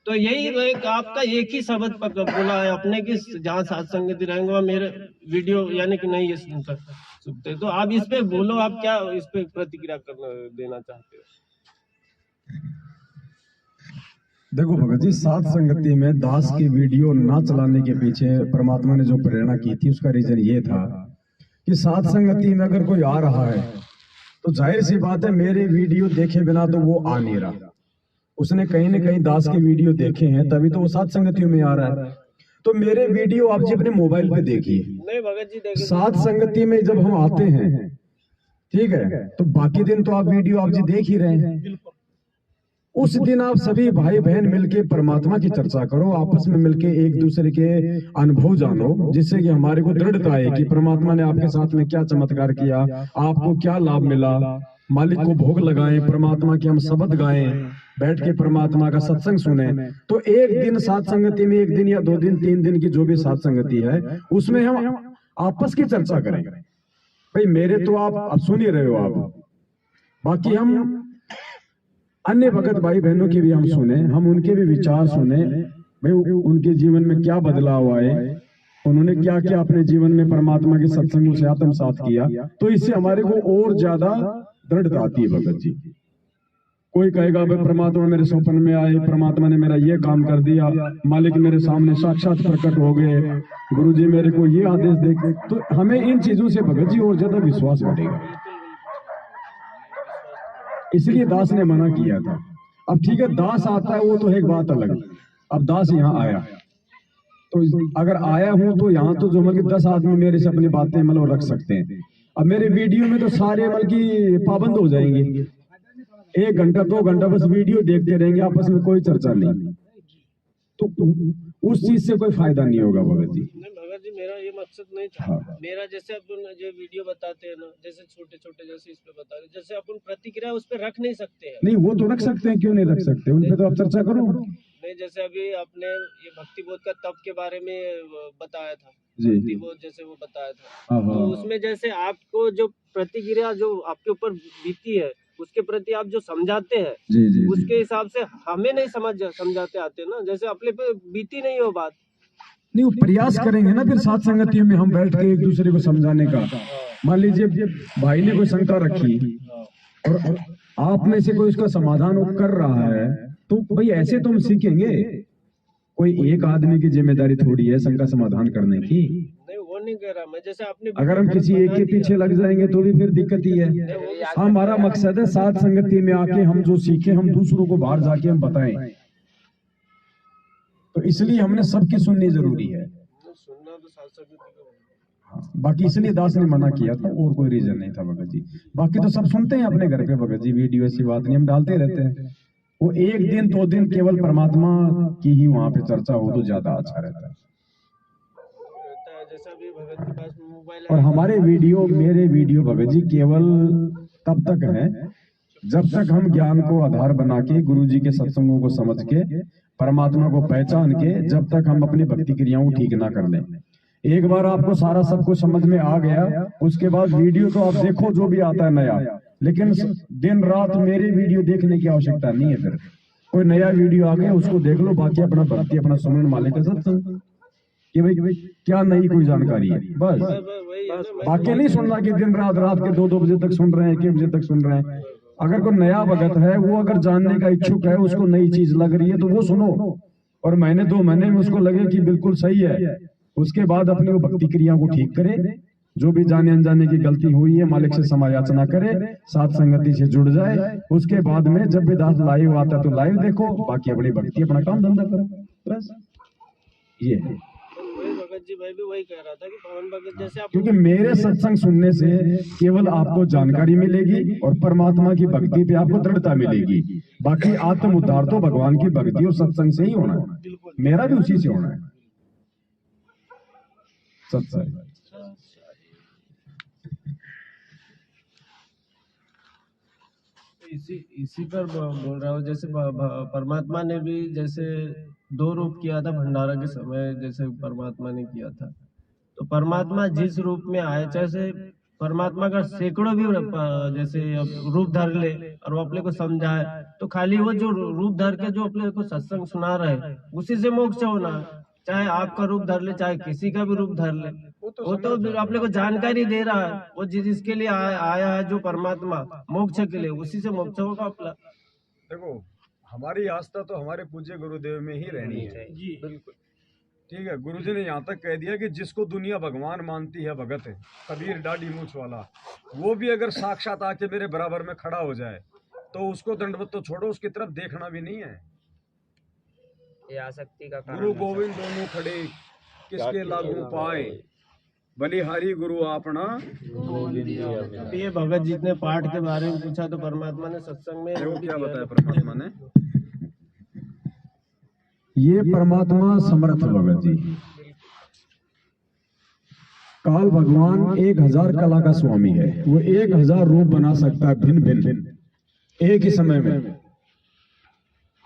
तो यही एक आपका एक ही शब्द बोला है अपने की, जहाँ सात संगति रहेंगे वहाँ मेरे वीडियो यानी कि नहीं ये सुनते। तो आप इस पे बोलो, आप क्या इस पे प्रतिक्रिया देना चाहते हो? देखो भगत जी, सात संगति में दास की वीडियो ना चलाने के पीछे परमात्मा ने जो प्रेरणा की थी, उसका रीजन ये था कि सात संगति में अगर कोई आ रहा है तो जाहिर सी बात है मेरे वीडियो देखे बिना तो वो आ नहीं रहा। उसने कहीं न कहीं दास के वीडियो देखे हैं, तभी तो वो सात संगतियों में आ रहा है। तो मेरे वीडियो आप जी अपने मोबाइल पे देखिए। नहीं भगत जी देखिए, सात संगति में जब हम आते हैं, ठीक है, तो बाकी दिन तो आप वीडियो आप जी देख ही रहे हैं। उस दिन आप सभी भाई बहन मिलके परमात्मा की चर्चा करो, आपस में मिलके एक दूसरे के अनुभव जानो, जिससे कि हमारे को दृढ़ता है कि परमात्मा ने आपके साथ में क्या चमत्कार किया, आपको क्या लाभ मिला। मालिक को भोग लगाएं, परमात्मा के हम शब्द गाएं, बैठ के परमात्मा का सत्संग सुने। तो एक दिन सात संगति में, एक दिन या 2 दिन 3 दिन की जो भी सात संगति है, उसमें हम आपस की चर्चा करें। भाई मेरे तो आप सुन ही रहे हो आप, बाकी हम अन्य भगत भाई बहनों के भी हम सुने, हम उनके भी विचार सुने, भाई उनके जीवन में क्या बदलाव आए, उन्होंने क्या क्या अपने जीवन में परमात्मा के सत्संगों से आत्मसात किया। तो इससे हमारे को और ज्यादा दृढ़ता आती है भगत जी। कोई कहेगा भाई परमात्मा मेरे स्वप्न में आए, परमात्मा ने मेरा ये काम कर दिया, मालिक मेरे सामने साक्षात प्रकट हो गए, गुरुजी मेरे को ये आदेश दे के, तो हमें इन चीजों से भगत जी और ज्यादा विश्वास बढ़ेगा। इसलिए दास ने मना किया था। अब ठीक है, दास आता है वो तो एक बात अलग। अब दास यहाँ आया तो अगर आया हूं तो यहाँ तो जो मतलब 10 आदमी मेरे से अपनी बातें मतलब रख सकते हैं। अब मेरे वीडियो में तो सारे मतलब की पाबंद हो जाएंगे, 1 घंटा 2 घंटा बस वीडियो देखते रहेंगे, आपस में कोई चर्चा नहीं, तो उस चीज से कोई फायदा नहीं होगा भगत जी। नहीं भगत जी, मेरा ये मकसद नहीं था। हाँ। मेरा जैसे अपन जो वीडियो बताते हैं ना, जैसे छोटे छोटे जैसे इस पे बताते हैं, जैसे अपन प्रतिक्रिया उस पे रख नहीं सकते हैं। नहीं वो तो रख सकते हैं, क्यों नहीं रख सकते, उन पे तो आप चर्चा करो। नहीं, जैसे अभी आपने ये भक्ति बोध का तप के बारे में बताया था, जी भक्ति बोध जैसे वो बताया था, हाँ, तो हाँ। उसमें जैसे आपको जो प्रतिक्रिया जो आपके ऊपर बीती है उसके प्रति आप जो समझाते हैं, जी जी जी। उसके हिसाब से हमें नहीं समझाते आते ना, जैसे अपने पे बीती नहीं हो बात। नहीं वो प्रयास करेंगे ना फिर साथ संगतियों में हम बैठ के एक दूसरे को समझाने का। मान लीजिए भाई ने कोई शंका रखी और आप में से कोई उसका समाधान वो कर रहा है, तो भाई ऐसे तो हम सीखेंगे। कोई एक आदमी की जिम्मेदारी थोड़ी है शंका समाधान करने की। नहीं वो नहीं कह रहा मैं, जैसे आपने अगर हम किसी एक के पीछे लग जाएंगे तो भी फिर दिक्कत ही है। हमारा मकसद है साथ संगति में आके हम जो सीखे हम दूसरों को बाहर जाके हम बताएं, तो इसलिए हमने सबकी सुननी जरूरी है। सुनना तो साथ संगति को। हाँ, बाकी इसलिए दास ने मना किया था और कोई रीजन नहीं था भगत जी। बाकी तो सब सुनते हैं अपने घर पे भगत जी, वीडियो ऐसी बात नहीं, हम डालते रहते हैं। वो 1 दिन 2 दिन केवल परमात्मा की ही वहां पे चर्चा हो तो ज्यादा अच्छा रहता है। जैसा भी भगत के पास मोबाइल और हमारे वीडियो मेरे वीडियो भगत जी केवल तब तक है जब तक हम ज्ञान को आधार बना के गुरु जी के सत्संगों को समझ के परमात्मा को पहचान के जब तक हम अपनी भक्ति क्रियाओं को ठीक ना कर लें। एक बार आपको सारा सब कुछ समझ में आ गया, उसके बाद वीडियो तो आप देखो जो भी आता है नया, लेकिन दिन रात मेरे वीडियो देखने की आवश्यकता नहीं है। फिर कोई नया वीडियो आ गया उसको देख लो, बाकी अपना भक्ति अपना सुमन मालिक का सत्संग कि भाई क्या नई कोई जानकारी है, बस। बाकी नहीं सुनना कि दिन रात के 2-2 बजे तक सुन रहे हैं, 1 बजे तक सुन रहे हैं। अगर कोई नया भगत है वो अगर जानने का इच्छुक है, उसको नई चीज लग रही है तो वो सुनो, और महीने 2 महीने में उसको लगे कि बिल्कुल सही है, उसके बाद अपनी वो भक्ति क्रिया को ठीक करे। जो भी जाने अनजाने की गलती हुई है मालिक से समायाचना करे, साथ संगति से जुड़ जाए। उसके बाद में जब भी दास लाइव आता है तो लाइव देखो, बाकी अपनी भक्ति अपना काम धंधा करो, बस ये है। भगत जी मैं भी वही कह रहा था कि पवन भगत जैसे आप, क्योंकि मेरे सत्संग सुनने से केवल आपको जानकारी मिलेगी और परमात्मा की भक्ति पे आपको दृढ़ता मिलेगी। बाकी आत्म उद्धार तो भगवान की भक्ति और सत्संग से ही होना है, मेरा भी उसी से होना है सत्संग। इसी पर बोल रहा हूँ, जैसे परमात्मा ने भी जैसे 2 रूप किया था भंडारा के समय, जैसे परमात्मा ने किया था। तो परमात्मा जिस रूप में आए, जैसे परमात्मा का सैकड़ों भी जैसे रूप धर ले और वो अपने को समझाए, तो खाली वो जो रूप धर के जो अपने को सत्संग सुना रहे उसी से मोक्ष होना है। चाहे आपका रूप धर ले, चाहे किसी का भी रूप धर ले, वो तो अपने को जानकारी दे रहा है। वो जिसके लिए आया है जो परमात्मा मोक्ष के लिए, उसी से मोक्ष होगा अपना। देखो हमारी आस्था तो हमारे पूज्य गुरुदेव में ही रहनी है। जी बिल्कुल ठीक है। गुरुजी ने यहाँ तक कह दिया कि जिसको दुनिया भगवान मानती है भगत है, कबीर दाढ़ी मूछ वाला, वो भी अगर साक्षात आके मेरे बराबर में खड़ा हो जाए तो उसको दंडवत तो छोड़ो, उसकी तरफ देखना भी नहीं है। ये आसक्ति का कारण गुरु गोविंद दोनों खड़े किसके लागू पाए, बलिहारी गुरु आपना। ये भगत जी ने पाठ के बारे में पूछा तो परमात्मा ने सत्संग में देखो क्या बताया परमात्मा ने, ये परमात्मा समर्थ भगत जी, काल भगवान 1000 कला का स्वामी है। वो 1000 रूप बना सकता है भिन्न भिन्न एक ही समय में,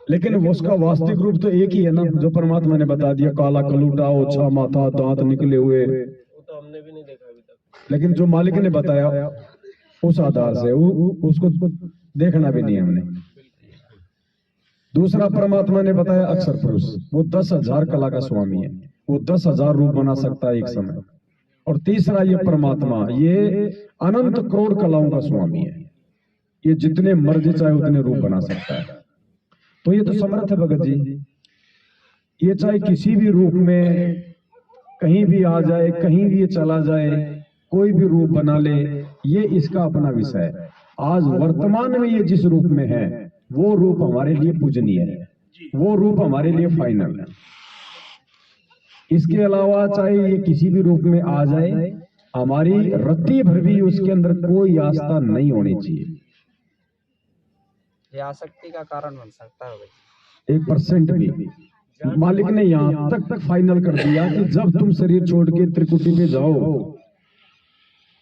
लेकिन वो उसका वास्तविक रूप तो एक ही है ना, जो परमात्मा ने बता दिया, काला कलूटा, ओछा माथा, दांत निकले हुए। वो तो हमने भी नहीं देखा अभी तक, लेकिन जो मालिक ने बताया उस आधार से उसको देखना भी नहीं हमने। दूसरा परमात्मा ने बताया अक्षर पुरुष, वो 10,000 कला का स्वामी है, वो 10,000 रूप बना सकता है एक समय। और तीसरा ये परमात्मा, ये अनंत करोड़ कलाओं का स्वामी है, ये जितने मर्जी चाहे उतने रूप बना सकता है। तो ये तो समर्थ है भगत जी। ये चाहे किसी भी रूप में कहीं भी आ जाए, कहीं भी ये चला जाए, कोई भी रूप बना ले, ये इसका अपना विषय है। आज वर्तमान में ये जिस रूप में है वो रूप हमारे लिए पूजनीय है, वो रूप हमारे लिए फाइनल है। इसके अलावा चाहे ये किसी भी रूप में आ जाए, हमारी रत्ती भर भी उसके अंदर कोई आस्था नहीं होनी चाहिए। ये आसक्ति का कारण बन सकता है 1% भी। मालिक ने यहाँ तक फाइनल कर दिया कि जब तुम शरीर छोड़ के त्रिकुटी पे जाओ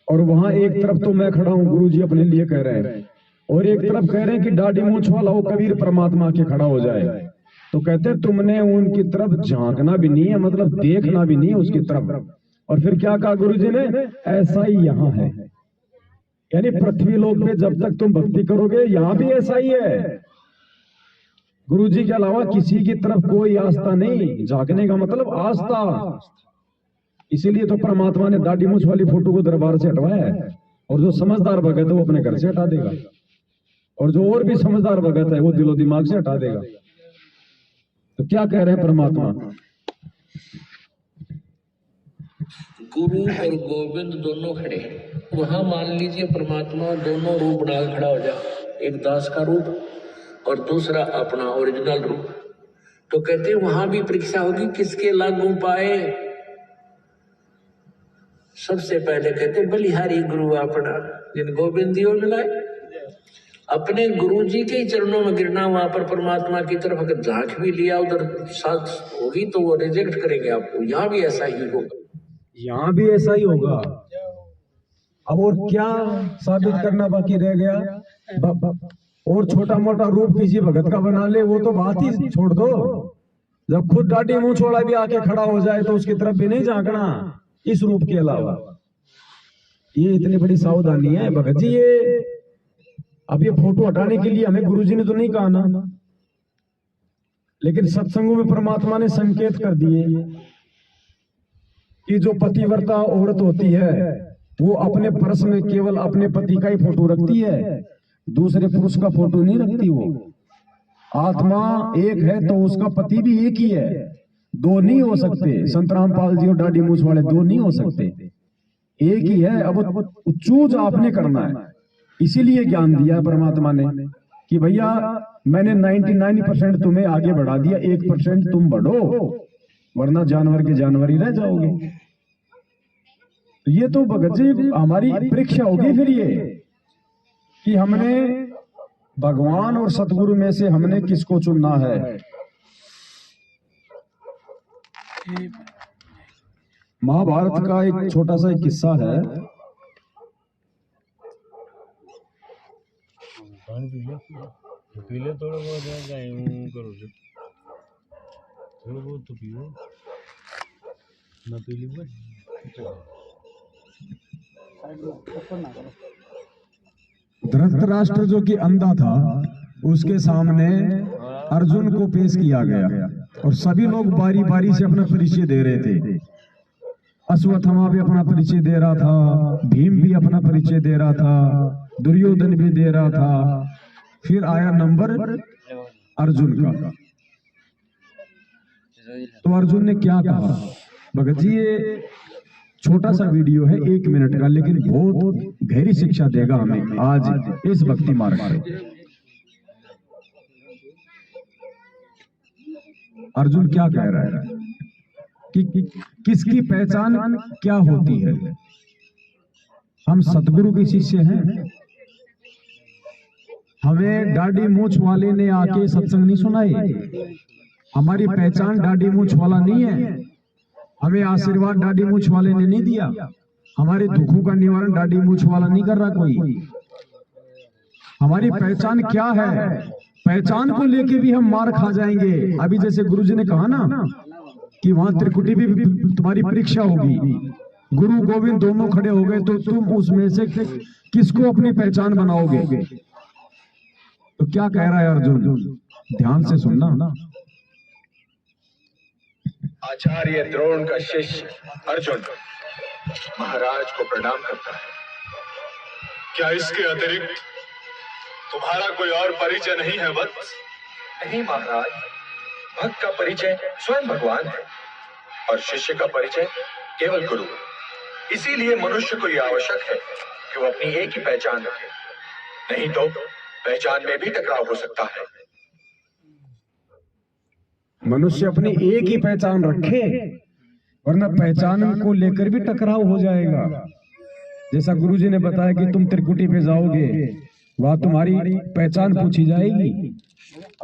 और वहां एक तरफ तो मैं खड़ा हूँ, गुरु जी अपने लिए कह रहे हैं, और एक तरफ कह रहे हैं कि दाढ़ी मूंछ वाला हो कबीर परमात्मा के खड़ा हो जाए, तो कहते तुमने उनकी तरफ झांकना भी नहीं है, मतलब देखना भी नहीं है उसकी तरफ। और फिर क्या कहा गुरु जी ने, ऐसा ही यहाँ है। यानी पृथ्वी लोक पे जब तक तुम भक्ति करोगे यहाँ भी ऐसा ही है। गुरु जी के अलावा किसी की तरफ कोई आस्था नहीं। झांकने का मतलब आस्था। इसीलिए तो परमात्मा ने दाढ़ी मूंछ वाली फोटो को दरबार से हटवाया है, और जो समझदार भगत है वो अपने घर से हटा देगा, और जो और भी समझदार भगत है वो दिलो दिमाग से हटा देगा। तो क्या कह रहे हैं परमात्मा, गुरु और गोविंद दोनों खड़े, वहां मान लीजिए परमात्मा दोनों रूप बना खड़ा हो जा, एक दास का रूप और दूसरा अपना ओरिजिनल रूप। तो कहते हैं वहां भी परीक्षा होगी किसके लागू पाए। सबसे पहले कहते बलिहारी गुरु अपना, जिन गोविंद दियो मिलाए। अपने गुरु जी के ही चरणों में गिरना, वहां पर परमात्मा की तरफ अगर झांक भी लिया उधर साथ होगी तो वो रिजेक्ट करेंगे आपको। यहाँ भी ऐसा ही होगा, यहाँ भी ऐसा ही होगा। अब और क्या साबित करना बाकी रह गया। और छोटा मोटा रूप किसी भगत का बना ले वो तो बात ही छोड़ दो। जब खुद दाढ़ी मूंछ वाला भी आके खड़ा हो जाए तो उसकी तरफ भी नहीं झांकना इस रूप के अलावा। ये इतनी बड़ी सावधानी है भगत जी। ये अब ये फोटो हटाने के लिए हमें गुरुजी ने तो नहीं कहा ना, लेकिन सत्संगों में परमात्मा ने संकेत कर दिए कि जो पतिव्रता औरत होती है वो अपने पर्स में केवल अपने पति का ही फोटो रखती है, दूसरे पुरुष का फोटो नहीं रखती। वो आत्मा एक है तो उसका पति भी एक ही है, दो नहीं हो सकते। संत रामपाल जी और दाढ़ी मूंछ वाले दो नहीं हो सकते, एक ही है। अब चूज आपने करना है। इसीलिए ज्ञान दिया परमात्मा ने कि भैया मैंने 99% तुम्हें आगे बढ़ा दिया, 1% तुम बढ़ो, वरना जानवर के जानवर ही रह जाओगे। तो ये तो भगत जी हमारी परीक्षा होगी फिर ये कि हमने भगवान और सतगुरु में से हमने किसको चुनना है। महाभारत का एक छोटा सा एक किस्सा है। पीले थोड़ा बहुत करो, थोड़ा बहुत तो पियो ना, पीली धृतराष्ट्र जो कि अंधा था उसके सामने अर्जुन को पेश किया गया और सभी लोग बारी बारी से अपना परिचय दे रहे थे। अश्वत्थामा भी अपना परिचय दे रहा था, भीम भी अपना परिचय दे रहा था, दुर्योधन भी दे रहा था। फिर आया नंबर अर्जुन का। तो अर्जुन ने क्या कहा भगत जी, ये छोटा सा वीडियो है 1 मिनट का, लेकिन बहुत गहरी शिक्षा देगा हमें आज इस भक्ति मार्ग पे। अर्जुन क्या कह रहा है कि किसकी पहचान क्या होती है। हम सतगुरु के शिष्य हैं। हमें दाढ़ी मूंछ वाले ने आके सत्संग नहीं सुनाई। हमारी पहचान दाढ़ी मूंछ वाला नहीं है। हमें आशीर्वाद दाढ़ी मूंछ वाले ने नहीं दिया। हमारे दुखों का निवारण दाढ़ी मूंछ वाला नहीं कर रहा कोई। हमारी पहचान क्या है, पहचान को लेके भी हम मार खा जाएंगे। अभी जैसे गुरुजी ने कहा ना कि वहां त्रिकुटी भी तुम्हारी परीक्षा होगी, गुरु गोविंद दोनों खड़े हो गए तो तुम उसमें से किसको अपनी पहचान बनाओगे। तो क्या कह रहा है अर्जुन, ध्यान से सुनना। आचार्य द्रोण का शिष्य अर्जुन महाराज को प्रणाम करता है। क्या इसके अतिरिक्त तुम्हारा कोई और परिचय नहीं है वत्स? नहीं महाराज, भक्त का परिचय स्वयं भगवान है और शिष्य का परिचय केवल गुरु। इसीलिए मनुष्य को यह आवश्यक है कि वो अपनी एक ही पहचान रखे, नहीं तो पहचान में भी टकराव हो सकता है। मनुष्य अपनी एक ही पहचान रखे, वरना पहचान को लेकर भी टकराव हो जाएगा। जैसा गुरुजी ने बताया कि तुम त्रिकुटी पे जाओगे, वहां तुम्हारी पहचान पूछी जाएगी।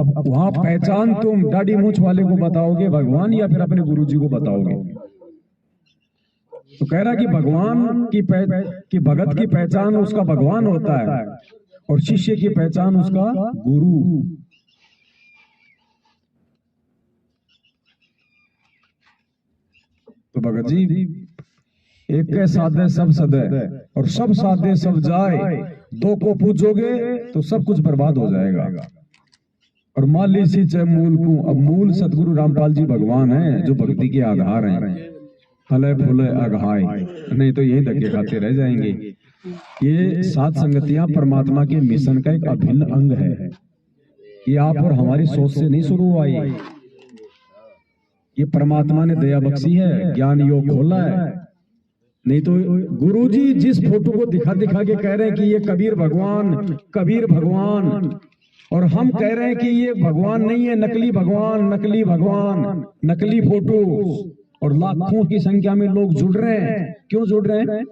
अब वहां पहचान तुम दाढ़ी मूंछ वाले को बताओगे भगवान, या फिर अपने गुरुजी को बताओगे? तो कह रहा कि भगवान की भगत की पहचान उसका भगवान होता है और शिष्य की पहचान उसका गुरु। तो भगत जी, एक के साधे सब सदे और सब साधे सब जाए, दो को पूछोगे तो सब कुछ बर्बाद हो जाएगा। और माली सी चे मूल को, अब मूल सतगुरु रामपाल जी भगवान हैं जो भक्ति के आधार हैं। फले फूले अघाय, नहीं तो यही धक्के खाते रह जाएंगे। ये सात संगतियां परमात्मा के मिशन का एक अभिन्न अंग है। ये आप और हमारी सोच से नहीं शुरू हुआ, ये परमात्मा ने दया बख्शी है, ज्ञान योग खोला है। नहीं तो गुरुजी जिस फोटो को दिखा दिखा के कह रहे हैं कि ये कबीर भगवान, और हम कह रहे हैं कि ये भगवान नहीं है, नकली भगवान, नकली फोटो, और लाखों की संख्या में लोग जुड़ रहे हैं। क्यों जुड़ रहे हैं?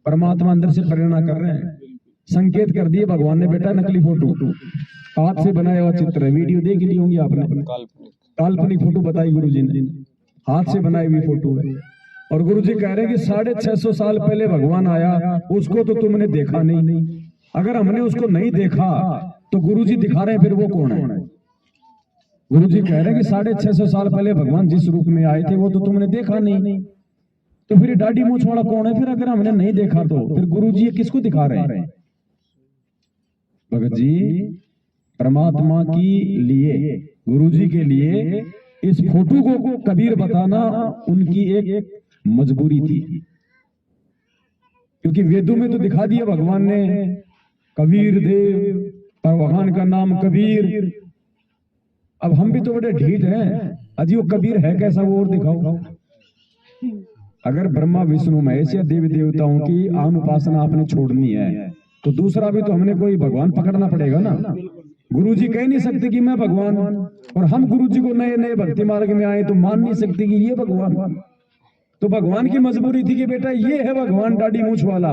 परमात्मा अंदर से प्रेरणा कर रहे हैं, संकेत कर दिए भगवान ने, बेटा नकली फोटो, हाथ से बनाया हुआ चित्र है। वीडियो देख ली होंगी आपने, काल्पनिक फोटो बताई गुरुजी ने, हाथ से बनाई हुई फोटो है। और गुरुजी कह रहे हैं कि 650 साल पहले भगवान आया, उसको तो तुमने देखा नहीं। अगर हमने उसको नहीं देखा तो गुरुजी दिखा रहे हैं, फिर वो कौन है? गुरुजी कह रहे हैं कि 650 साल पहले भगवान जिस रूप में आए थे वो तो तुमने देखा नहीं, तो फिर दाढ़ी मूंछ वाला कौन है? फिर अगर हमने नहीं देखा तो फिर गुरुजी ये किसको दिखा रहे हैं? भगत जी, परमात्मा के लिए, गुरुजी के लिए इस फोटो को कबीर बताना उनकी एक मजबूरी थी, क्योंकि वेदों में तो दिखा दिया भगवान ने कबीर देव, और भगवान का नाम कबीर। अब हम भी तो बड़े ढीठ हैं, अजी वो कबीर है कैसा, वो और दिखाओ। अगर ब्रह्मा विष्णु महेश या देवी देवताओं की आम उपासना आपने छोड़नी है तो दूसरा भी तो हमने कोई भगवान पकड़ना पड़ेगा ना। गुरुजी कह नहीं सकते कि मैं भगवान, और हम गुरुजी को नए नए भक्ति मार्ग में आए तो मान नहीं सकते कि ये भगवान। तो भगवान की मजबूरी थी कि बेटा ये है भगवान दाढ़ी मूंछ वाला।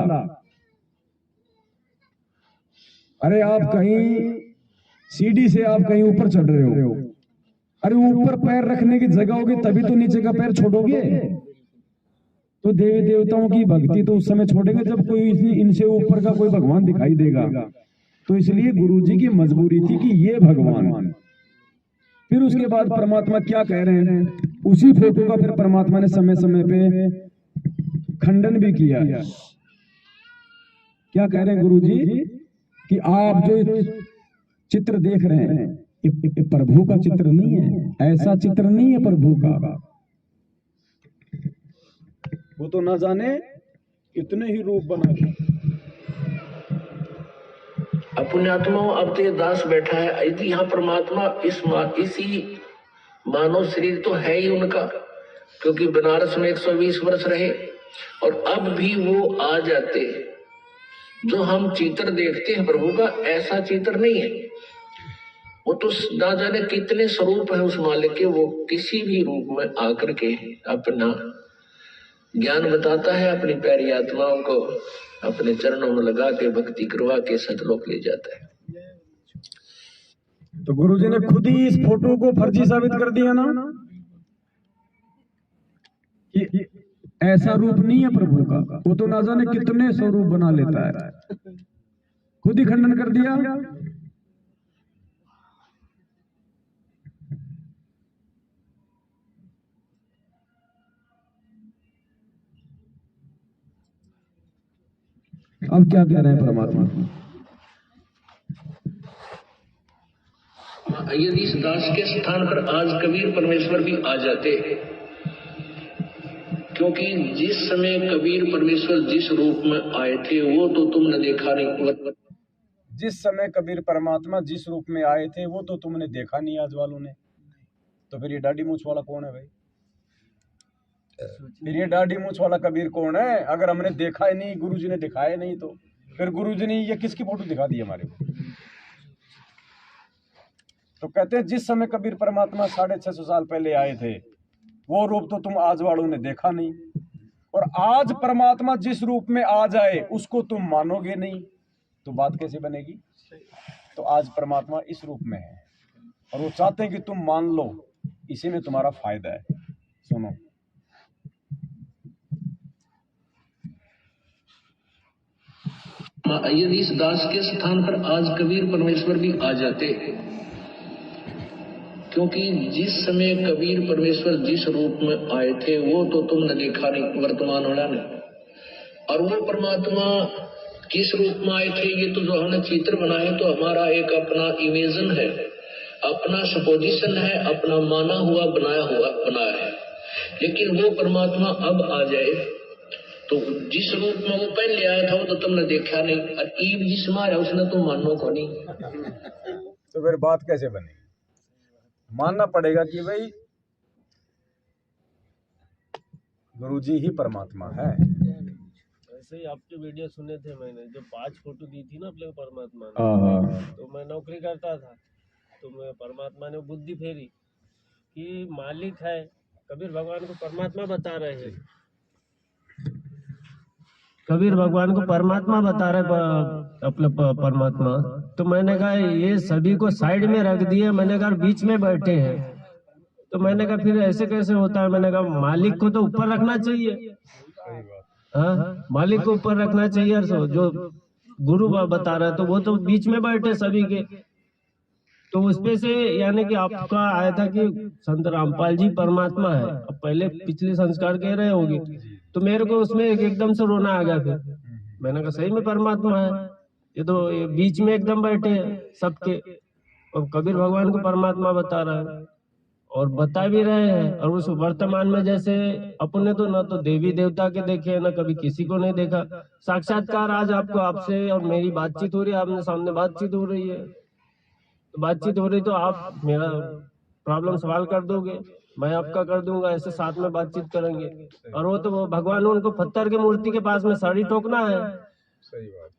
अरे आप कहीं सीढ़ी से आप कहीं ऊपर चढ़ रहे हो, अरे ऊपर पैर रखने की जगह होगी तभी तो नीचे का पैर छोड़ोगे। तो देवी देवताओं की भक्ति तो उस समय छोड़ेंगे जब कोई इनसे ऊपर का कोई भगवान दिखाई देगा। तो इसलिए गुरुजी की मजबूरी थी कि ये भगवान। फिर उसके बाद परमात्मा क्या कह रहे हैं, उसी फोटो का फिर परमात्मा ने समय समय पे खंडन भी किया। क्या कह रहे हैं गुरुजी कि आप जो चित्र देख रहे हैं ये प्रभु का चित्र नहीं है, ऐसा चित्र नहीं है प्रभु का। वो तो ना जाने कितने ही रूप बना के। पुण्यात्माओं, अब तो ये दास बैठा है, यदि यहाँ परमात्मा इसी मानव शरीर तो है ही उनका, क्योंकि बनारस में 120 वर्ष रहे और अब भी वो आ जाते। जो हम चित्र देखते हैं प्रभु का, ऐसा चित्र नहीं है। वो तो ना जाने कितने स्वरूप है उस मालिक के, वो किसी भी रूप में आकर के अपना ज्ञान बताता है, अपनी प्यारी आत्माओं को अपने चरणों में लगा के भक्ति करवा के सतलोक ले जाता है। तो गुरुजी ने खुद ही इस फोटो को फर्जी साबित कर दिया ना कि ऐसा रूप नहीं है प्रभु का। वो तो ना जाने कितने स्वरूप बना लेता है, खुद ही खंडन कर दिया। अब क्या कह रहे हैं परमात्मा? यदि इस दास के स्थान पर आज कबीर परमेश्वर भी आ जाते, क्योंकि जिस समय कबीर परमेश्वर जिस रूप में आए थे वो तो तुमने देखा नहीं। जिस समय कबीर परमात्मा जिस रूप में आए थे वो तो तुमने देखा नहीं आज वालों ने, तो फिर ये दाढ़ी मूछ वाला कौन है भाई? फिर ये दाढ़ी मूछ वाला कबीर कौन है? अगर हमने देखा ही नहीं, गुरुजी ने दिखाया नहीं, तो फिर गुरुजी ने ये किसकी फोटो दिखा दी हमारे को? तो कहते हैं जिस समय कबीर परमात्मा 650 साल पहले आए थे वो रूप तो तुम आज वालों ने देखा नहीं, और आज परमात्मा जिस रूप में आ जाए उसको तुम मानोगे नहीं, तो बात कैसे बनेगी? तो आज परमात्मा इस रूप में है और वो चाहते हैं कि तुम मान लो, इसी में तुम्हारा फायदा है। सुनो, यदि इस दास के स्थान पर आज कबीर परमेश्वर भी आ जाते, क्योंकि जिस समय कबीर परमेश्वर जिस रूप में आए थे वो तो तुमने देखा नहीं, वर्तमान वाला ने, और वो परमात्मा किस रूप में आए थे ये तो जो हमने चित्र बनाए तो हमारा एक अपना इमेजन है, अपना सपोजिशन है, अपना माना हुआ बनाया है। लेकिन वो परमात्मा अब आ जाए तो जिस रूप में वो पहले आया था वो तो तुमने देखा नहीं, और ईब जिसमें आया उसने तुम मानो को नहीं, तो फिर बात कैसे बनेगी? मानना पड़ेगा कि भाई गुरुजी ही परमात्मा है। ऐसे ही आपके वीडियो सुने थे मैंने, जो 5 फोटो दी थी ना अपने को परमात्मा ने, तो मैं नौकरी करता था, तो मैं परमात्मा ने बुद्धि फेरी कि मालिक है, कबीर भगवान को परमात्मा बता रहे हैं, कबीर भगवान को परमात्मा बता रहे अपने परमात्मा। तो मैंने कहा ये सभी को साइड में रख दिए, मैंने कहा बीच में बैठे हैं, तो मैंने कहा फिर ऐसे कैसे होता है? मैंने कहा मालिक को तो ऊपर रखना चाहिए, हाँ मालिक को ऊपर रखना चाहिए, जो गुरु बता रहा है तो वो तो बीच में बैठे सभी के। तो उसपे से यानी कि आपका आया था कि संत रामपाल जी परमात्मा है, अब पहले पिछले संस्कार कह रहे होंगे, तो मेरे को उसमें एकदम से रोना आ गया। फिर मैंने कहा सही में परमात्मा है, ये तो ये बीच में एकदम बैठे हैं सबके, और कबीर भगवान को परमात्मा बता रहा है और बता भी रहे हैं। और उस वर्तमान में जैसे अपने तो ना तो देवी देवता के देखे, ना कभी किसी को नहीं देखा, साक्षात्कार आज आपको आपसे और मेरी बातचीत हो रही है, आपने सामने बातचीत हो रही है, तो बातचीत हो रही तो आप मेरा प्रॉब्लम सवाल कर दोगे, मैं आपका कर दूंगा, ऐसे साथ में बातचीत करेंगे। और वो तो वो भगवान उनको पत्थर की मूर्ति के पास में साड़ी ठोकना है, सही बात।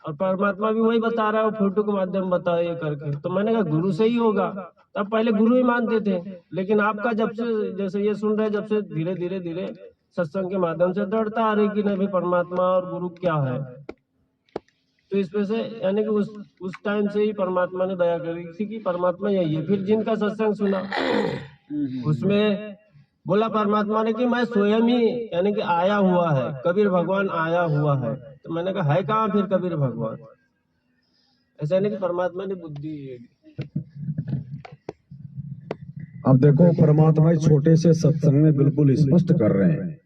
और परमात्मा भी वही बता रहा है, वो फोटो के माध्यम बता ये करके। तो मैंने कहा गुरु से ही होगा, तब पहले गुरु ही मानते थे, लेकिन आपका जब से जैसे ये सुन रहे जब से धीरे धीरे धीरे सत्संग के माध्यम से दृढ़ता आ रही कि नहीं परमात्मा और गुरु क्या है, तो इस पे से यानी कि उस टाइम से ही परमात्मा ने दया करी थी कि परमात्मा यही है। फिर जिनका सत्संग सुना उसमें बोला परमात्मा ने कि मैं स्वयं ही यानी कि आया हुआ है, कबीर भगवान आया हुआ है। तो मैंने कहा है कहाँ फिर कबीर भगवान? ऐसा नहीं कि परमात्मा ने बुद्धि। अब देखो परमात्मा इस छोटे से सत्संग में बिल्कुल स्पष्ट कर रहे हैं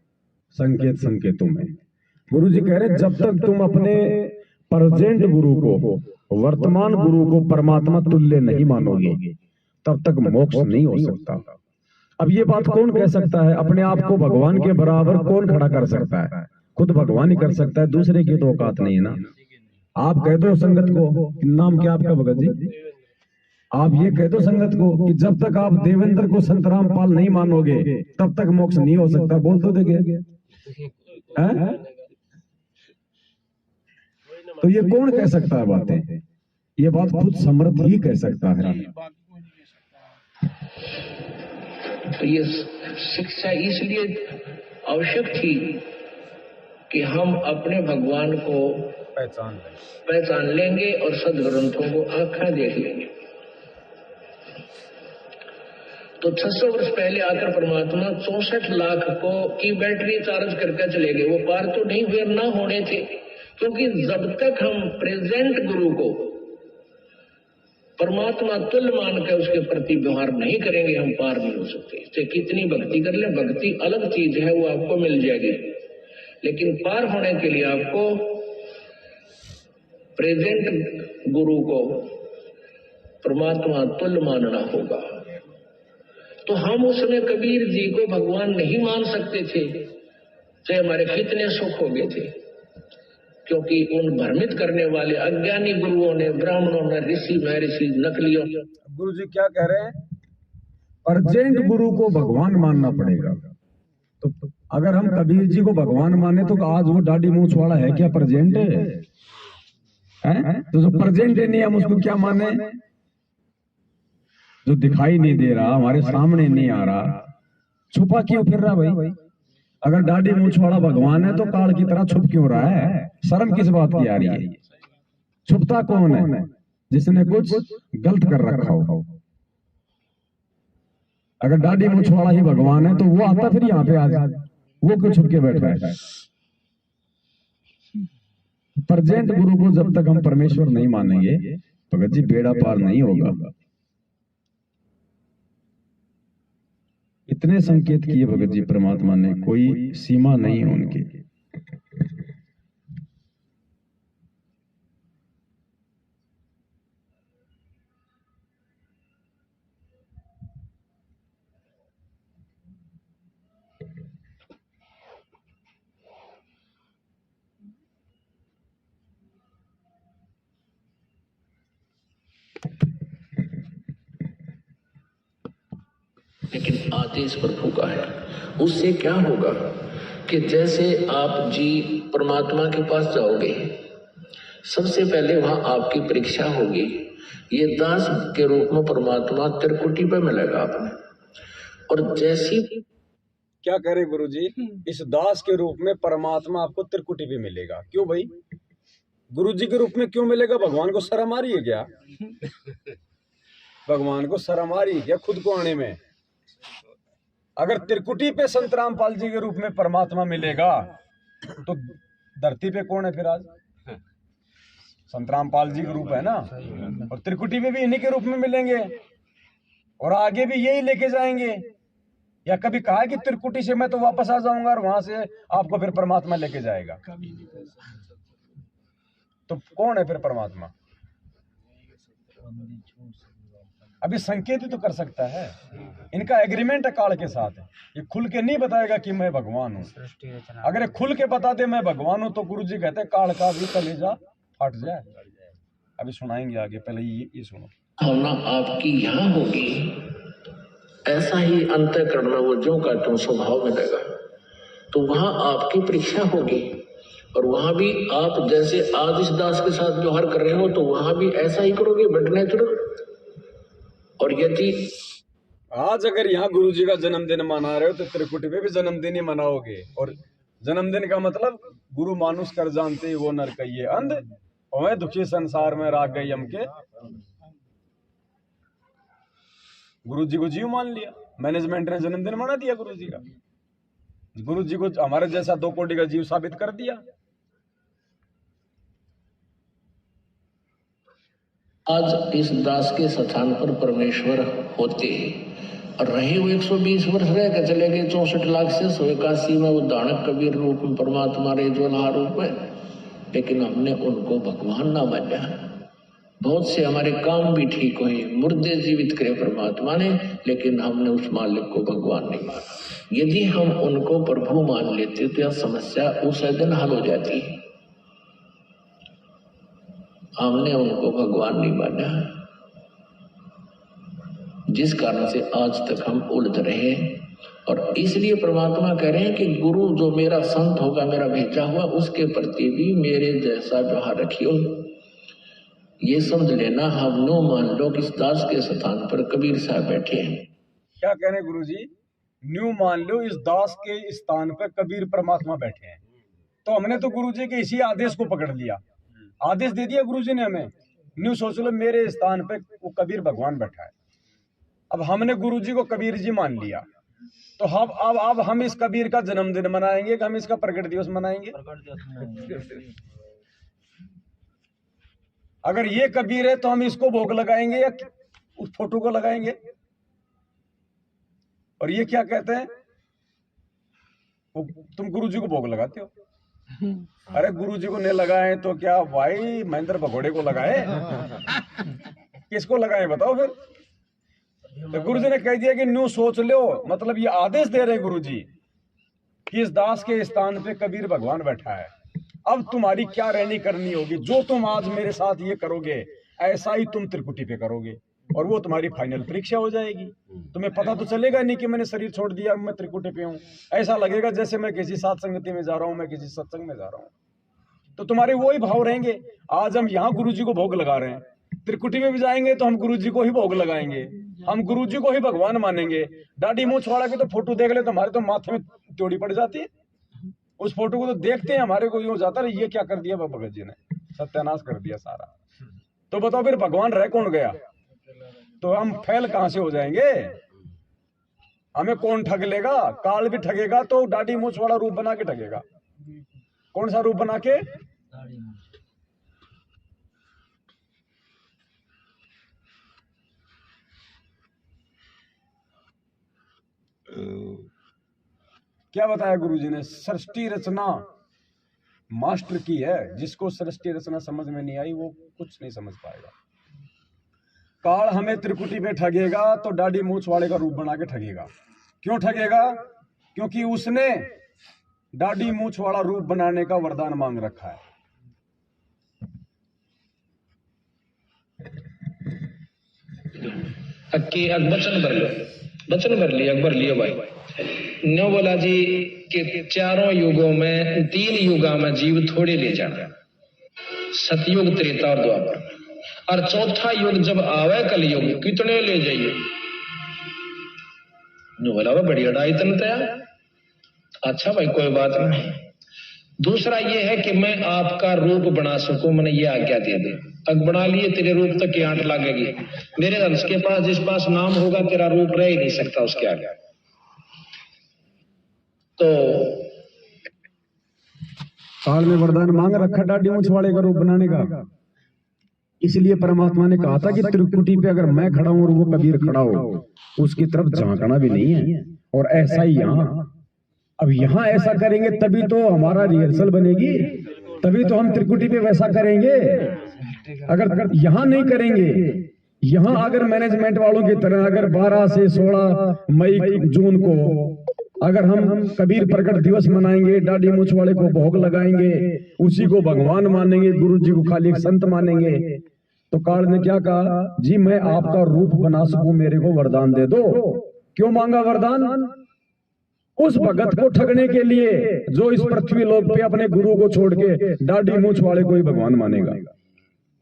संकेतों में। गुरु जी कह रहे जब तक तुम अपने प्रेजेंट गुरु को, वर्तमान गुरु को परमात्मा तुल्य नहीं मानोगे तब तक मोक्ष नहीं हो सकता। अब ये बात कौन कह सकता है? अपने आप को भगवान के बराबर कौन खड़ा कर सकता है? खुद भगवान ही कर सकता है, दूसरे की तो औकात नहीं है ना। आप कह दो संगत को, नाम क्या आपका भगत जी, आप ये कह दो संगत को कि जब तक आप देवेंद्र को संत रामपाल नहीं मानोगे तब तक मोक्ष नहीं हो सकता। बोल तो देंगे, तो ये कौन कह सकता है बातें? ये बात खुद समर्थ ही कह सकता है। तो ये शिक्षा इसलिए आवश्यक थी कि हम अपने भगवान को पहचान लेंगे और सदग्रंथों को आंखें देख लेंगे। तो 600 वर्ष पहले आकर परमात्मा 64 लाख को की बैटरी चार्ज करके चले गए। वो पार तो नहीं हुए, ना होने थे, क्योंकि जब तक हम प्रेजेंट गुरु को परमात्मा तुल्य मान कर उसके प्रति व्यवहार नहीं करेंगे हम पार नहीं हो सकते। चाहे कितनी भक्ति कर ले, भक्ति अलग चीज है, वो आपको मिल जाएगी, लेकिन पार होने के लिए आपको प्रेजेंट गुरु को परमात्मा तुल्य मानना होगा। तो हम उसमें कबीर जी को भगवान नहीं मान सकते थे, चाहे हमारे कितने सुख हो गए थे। क्योंकि उन भ्रमित करने वाले अज्ञानी गुरुओं ने, ब्राह्मणों ने, ऋषि महर्षि नकलियों। गुरु जी क्या कह रहे हैं? अर्जेंट गुरु को भगवान मानना पड़ेगा। तो अगर हम कबीर जी को भगवान माने तो आज वो दाढ़ी मूछ वाला है क्या प्रेजेंट है? तो जो प्रेजेंट नहीं हम उसको क्या माने? जो दिखाई नहीं दे रहा, हमारे सामने नहीं आ रहा, छुपा क्यों फिर रहा भाई? अगर दाढ़ी मूछ वाला भगवान है तो काल की तरह छुप क्यों रहा है? शर्म किस बात की आ रही है? छुपता कौन है? जिसने कुछ गलत कर रखा हो। अगर दाढ़ी मूछ वाला ही भगवान है तो वो आता फिर यहाँ पे आज वो क्यों छुप के बैठ रहा है? प्रेजेंट गुरु को जब तक हम परमेश्वर नहीं मानेंगे भगत जी बेड़ा पार नहीं होगा। इतने संकेत किए भगत जी परमात्मा ने, कोई सीमा नहीं है उनकी। लेकिन आदेश प्रभु का है। उससे क्या होगा कि जैसे आप जी परमात्मा के पास जाओगे, सबसे पहले वहां आपकी परीक्षा होगी। ये दास के रूप में परमात्मा त्रिकुटी पे मिलेगा आपने, और जैसी क्या करे गुरु जी, इस दास के रूप में परमात्मा आपको त्रिकुटी पे मिलेगा। क्यों भाई? गुरु जी के रूप में क्यों मिलेगा? भगवान को शर्म आ रही है क्या? भगवान को शर्म आ रही है क्या खुद को आने में? अगर त्रिकुटी पे संत रामपाल जी के रूप में परमात्मा मिलेगा तो धरती पे कौन है फिर आज? संत रामपाल जी के रूप है ना, और त्रिकुटी पे भी इन्हीं के रूप में मिलेंगे और आगे भी यही लेके जाएंगे। या कभी कहा है कि त्रिकुटी से मैं तो वापस आ जाऊंगा और वहां से आपको फिर परमात्मा लेके जाएगा? तो कौन है फिर परमात्मा? अभी संकेत ही तो कर सकता है। इनका एग्रीमेंट है काल के साथ। ये खुल के नहीं बताएगा कि मैं भगवान हूँ। अगर ये खुल के बता दे मैं भगवान हूँ तो गुरु जी कहते हैं काल का भी कलेजा फट जाए। अभी सुनाएंगे आगे, पहले ये सुनो। भावना आपकी यहाँ होगी, ऐसा ही अंतःकरण में वो जो का तो स्वभाव मिलेगा। तो वहां आपकी परीक्षा होगी, और वहां भी आप जैसे आज इस दास के साथ व्यवहार कर रहे हो तो वहां भी ऐसा ही करोगे, बट नेचुरल। और यदि आज अगर यहाँ गुरु जी का जन्मदिन मना रहे हो तो त्रिकुटी में भी जन्मदिन ही मनाओगे। और जन्मदिन का मतलब गुरु मानुष कर जानते वो नर कहिए अंध, और दुखी संसार में राग गई हमके। गुरु जी को जीव मान लिया, मैनेजमेंट ने जन्मदिन मना दिया गुरु जी का। गुरु जी को हमारे जैसा 2 कोटि का जीव साबित कर दिया। आज इस दास के स्थान पर परमेश्वर होते और रहे वो 120 वर्ष रह के चले गए, 64 लाख से 181 में वो दानक कबीर रूप में परमात्मा रहे ज्वाला रूप में, लेकिन हमने उनको भगवान ना माना। बहुत से हमारे काम भी ठीक हुए, मुर्दे जीवित करे परमात्मा ने, लेकिन हमने उस मालिक को भगवान नहीं माना। यदि हम उनको प्रभु मान लेते तो यह समस्या उस दिन हल हो जाती। हमने उनको भगवान नहीं माना, जिस कारण से आज तक हम उलझ रहे। और इसलिए परमात्मा कह रहे हैं कि गुरु जो मेरा संत होगा, मेरा भेजा हुआ, उसके प्रति भी मेरे जैसा व्यवहार रखियो। ये समझ लेना, हम नो मान लो कि इस दास के स्थान पर कबीर साहब बैठे हैं। क्या कह रहे गुरु जी? न्यू मान लो इस दास के स्थान पर कबीर परमात्मा बैठे हैं। तो हमने तो गुरु जी के इसी आदेश को पकड़ लिया, आदेश दे दिया गुरु जी ने हमें। न्यू सोच लो मेरे स्थान पे वो कबीर भगवान बैठा है। अब हमने गुरु जी को कबीर जी मान लिया, तो अब हम इस कबीर का जन्मदिन मनाएंगे कि हम इसका प्रकट दिवस मनाएंगे? अगर ये कबीर है तो हम इसको भोग लगाएंगे या उस फोटो को लगाएंगे? और ये क्या कहते हैं, तुम गुरु जी को भोग लगाते हो। अरे गुरु जी को नहीं लगाए तो क्या भाई महेंद्र भगोड़े को लगाए? किसको लगाए बताओ फिर? तो गुरु जी ने कह दिया कि न्यू सोच लो, मतलब ये आदेश दे रहे गुरु जी कि इस दास के स्थान पे कबीर भगवान बैठा है। अब तुम्हारी क्या रहनी करनी होगी, जो तुम आज मेरे साथ ये करोगे ऐसा ही तुम त्रिकुटी पे करोगे, और वो तुम्हारी फाइनल परीक्षा हो जाएगी। तुम्हें पता तो चलेगा नहीं कि मैंने शरीर छोड़ दिया, मैं त्रिकुटी पे हूँ। ऐसा लगेगा जैसे मैं किसी साथ संगति में जा रहा हूँ, मैं किसी सत्संग में जा रहा हूँ। तो तुम्हारे वही भाव रहेंगे। आज हम यहाँ गुरु जी को भोग लगा रहे हैं, त्रिकुटी में भी जाएंगे तो हम गुरु जी को ही भोग लगाएंगे, हम गुरु जी को ही भगवान मानेंगे। दाढ़ी मूंछ वाला की तो फोटो देख ले तो हमारे तो माथे में त्योड़ी पड़ जाती है। उस फोटो को तो देखते हैं हमारे को यूं जाता है, ये क्या कर दिया भगत जी ने, सत्यानाश कर दिया सारा। तो बताओ फिर भगवान रह कौन गया? तो हम फैल कहां से हो जाएंगे? हमें कौन ठग लेगा? काल भी ठगेगा तो दाढ़ी मूंछ वाला रूप बना के ठगेगा। कौन सा रूप बना के? क्या बताया गुरुजी ने? सृष्टि रचना मास्टर की है, जिसको सृष्टि रचना समझ में नहीं आई वो कुछ नहीं समझ पाएगा। काल हमें त्रिकुटी पे ठगेगा तो दाढ़ी मूंछ वाले का रूप बना के ठगेगा। क्यों ठगेगा? क्योंकि उसने दाढ़ी मूंछ वाला रूप बनाने का वरदान मांग रखा है। वचन भर लियो, अकबर लियो भाई। न्यो बोला जी कि चारों युगों में 3 युगा में जीव थोड़े ले जाना, सतयुग, त्रेता और द्वापर, और चौथा युग जब आवे कलयुग कितने ले जाइए? न्यो बोला वो बड़ी अड़ाई तनतया। अच्छा भाई कोई बात नहीं। दूसरा ये है कि मैं आपका रूप बना सकूं, मैंने ये आज्ञा दे दी। अब बना लिए तेरे रूप तक की आंट लगेगी। मेरे वंश के पास जिस पास नाम होगा तेरा रूप रह ही नहीं सकता उसके आगे। तो काल में वरदान मांग रखा दाढ़ी मूंछ वाले का रूप बनाने का। इसलिए परमात्मा ने कहा था कि त्रिकुटी पे अगर मैं खड़ा हूं और वो कबीर खड़ा हो, उसकी तरफ झांकना भी नहीं है। और ऐसा ही यहाँ, अब यहाँ ऐसा करेंगे तभी तो हमारा रिहर्सल बनेगी, तभी तो हम त्रिकुटी पे वैसा करेंगे। अगर यहाँ नहीं करेंगे, यहाँ अगर मैनेजमेंट वालों की तरह अगर 12 से 16 मई जून को अगर हम कबीर प्रकट दिवस मनाएंगे, दाढ़ी मूंछ वाले को भोग लगाएंगे, उसी को भगवान मानेंगे, गुरु जी को खाली एक संत मानेंगे, तो काल ने क्या कहा? जी मैं आपका रूप बना सकूं, मेरे को वरदान दे दो। क्यों मांगा वरदान? उस भगत को ठगने के लिए जो इस पृथ्वी लोक पे अपने गुरु को छोड़ के दाढ़ी मूंछ वाले को ही भगवान मानेगा।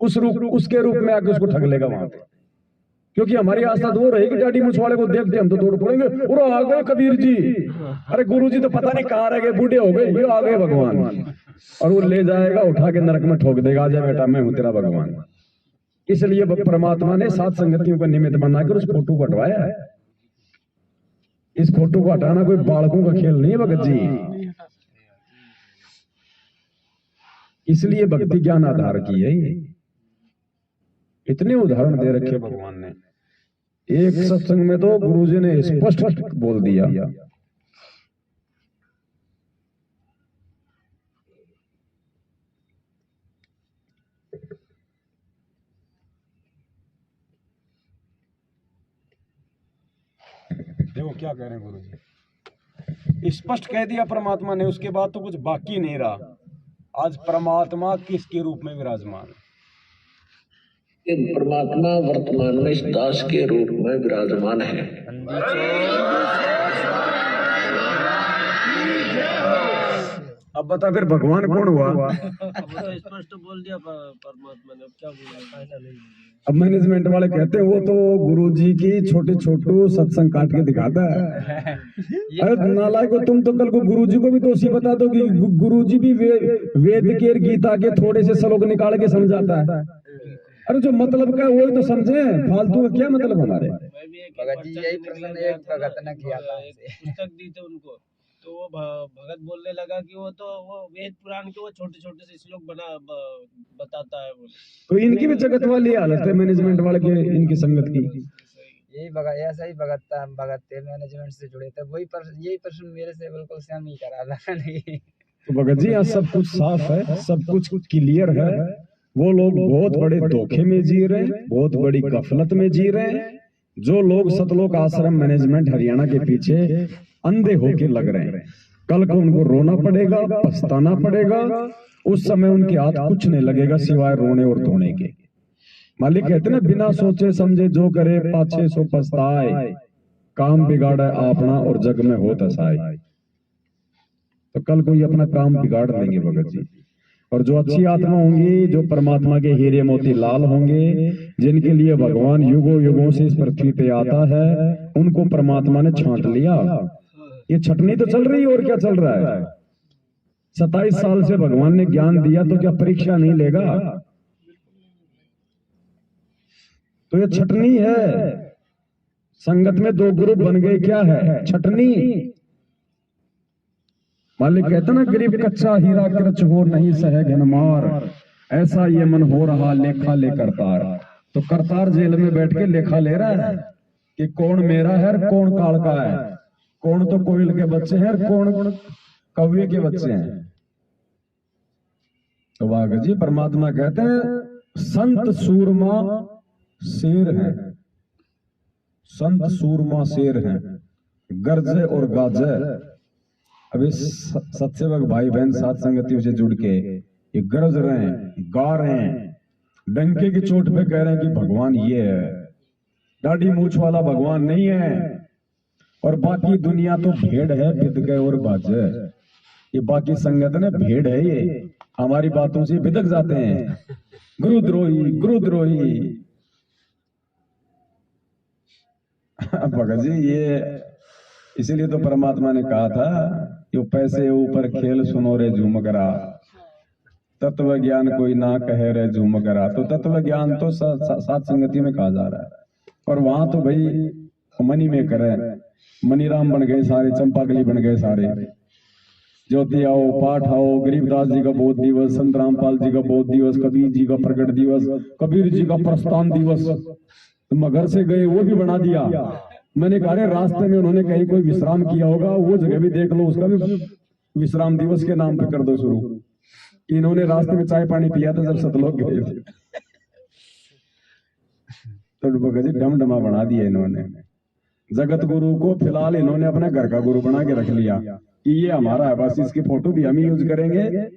उसके रूप में आके उसको ठग लेगा वहां पे। क्योंकि हमारी आस्था तो वो रहेगी, दाढ़ी मूंछ वाले को देखते हम तो दौड़ पड़ेंगे, और आ गए कबीर जी, अरे गुरु जी तो पता नहीं कहाँ रह गए, बूढ़े हो गए, ये आ गए भगवान। और वो ले जाएगा, उठा के नरक में ठोक देगा, आजा बेटा मैं हूं तेरा भगवान। इसलिए परमात्मा ने 7 संगतियों का निमित्त बनाकर उस फोटो को हटवाया है। इस फोटो को हटाना कोई बालकों का खेल नहीं है भगत जी। इसलिए भक्ति ज्ञान आधार की है। इतने उदाहरण दे रखे भगवान ने। एक सत्संग में तो गुरुजी ने स्पष्ट बोल दिया, देखो क्या कह रहे हैं गुरुजी, स्पष्ट कह दिया परमात्मा ने। उसके बाद तो कुछ बाकी नहीं रहा। आज परमात्मा किसके रूप में विराजमान है? परमात्मा वर्तमान में इस दास के रूप में विराजमान है। अब बता फिर भगवान कौन हुआ? स्पष्ट बोल दिया परमात्मा ने, क्या बोला? अब मैनेजमेंट वाले कहते हैं वो तो गुरुजी की छोटे छोटू सत्संग काट के दिखाता है। अरे नालायक को, तुम तो कल को गुरुजी को भी तो उसी बता दो कि गुरुजी भी वेद के गीता के थोड़े से श्लोक निकाल के समझाता है। अरे जो मतलब का वही तो समझे, फालतू का क्या मतलब हमारे? भगत जी यही प्रश्न एक भगत ने किया था, पुस्तक दी थी उनको, तो वो भगत बोलने लगा कि वो तो वो वेद पुराण के वो छोटे छोटे से श्लोक बताता है बोले। तो इनकी भी जगत वाली हालत है मैनेजमेंट वाले के, इनकी संगत की। यही भगत, ऐसा ही भगत था, भगत थे मैनेजमेंट से जुड़े थे, वही यही प्रश्न मेरे से बिल्कुल सेम ही करा था। नहीं तो भगत जी यहाँ सब कुछ साफ है, सब कुछ क्लियर है। वो लोग बहुत बड़े धोखे में जी रहे हैं, बहुत बड़ी गफलत में जी रहे हैं। जो लोग सतलोक आश्रम मैनेजमेंट हरियाणा के पीछे अंधे होके लग रहे हैं, कल को उनको रोना पड़ेगा, पछताना पड़ेगा। उस समय उनके हाथ कुछ नहीं लगेगा सिवाय रोने और धोने के। मालिक कहते ना, बिना सोचे समझे जो करे पाछे सो पछताए, काम बिगाड़ा अपना और जग में हो तसाए। तो कल को ये अपना काम बिगाड़ देंगे भगत जी। और जो अच्छी आत्मा होंगी, जो परमात्मा के हीरे मोती लाल होंगे, जिनके लिए भगवान युगों युगों से इस पृथ्वी पे आता है, उनको परमात्मा ने छांट लिया। ये छटनी तो चल रही है, और क्या चल रहा है। 27 साल से भगवान ने ज्ञान दिया, तो क्या परीक्षा नहीं लेगा। तो ये छटनी है। संगत में 2 ग्रुप बन गए, क्या है, छटनी। मालिक कहता ना, गरीब कच्चा हीरा कृच हो नहीं सहे घनमार, ऐसा ये मन हो रहा लेखा ले करतार। तो करतार जेल में बैठ के लेखा ले रहा है कि कौन मेरा है और कौन काल का है, कौन तो कोयल के बच्चे हैं और कौन कौवे के बच्चे हैं। तो वाह जी, परमात्मा कहते हैं संत सूरमा शेर है, संत सूरमा शेर है, गरजे और गाजे। अभी सत्सेवक भाई बहन साथ संगतियों से जुड़ के ये गरज रहे हैं, गा रहे हैं, डंके की चोट पे कह रहे हैं कि भगवान ये है, दाढ़ी मूछ वाला भगवान नहीं है। और बाकी दुनिया तो भेड़ है, बिद गए और बाजे। ये बाकी संगत ने भेड़ है, ये हमारी बातों से बिदक जाते हैं। गुरुद्रोही गुरुद्रोही। भगत जी, ये इसीलिए तो परमात्मा ने कहा था, यो पैसे ऊपर खेल सुनो रे झूमकरा, तत्व ज्ञान कोई ना कहे रे झूमकरा। तो तत्व ज्ञान तो सात संगति में कहा जा रहा है। और वहां तो भाई मनी में करे, मनीराम बन गए सारे, चंपाकली बन गए सारे। ज्योति आओ, पाठ आओ, गरीबदास जी का बोध दिवस, संत रामपाल जी का बोध दिवस, कबीर जी का प्रकट दिवस, कबीर जी का प्रस्थान दिवस। तुम घर से गए वो भी बना दिया। मैंने कहा रास्ते में उन्होंने कहीं कोई विश्राम किया होगा, वो जगह भी देख लो, उसका भी विश्राम दिवस के नाम पे कर दो शुरू। इन्होंने रास्ते में चाय पानी पिया था जब सतलोक गए थे। तो भगत जी डमडमा बना दिया इन्होंने। जगत गुरु को फिलहाल इन्होंने अपने घर का गुरु बना के रख लिया कि ये हमारा है, बस इसकी फोटो भी हम ही यूज करेंगे,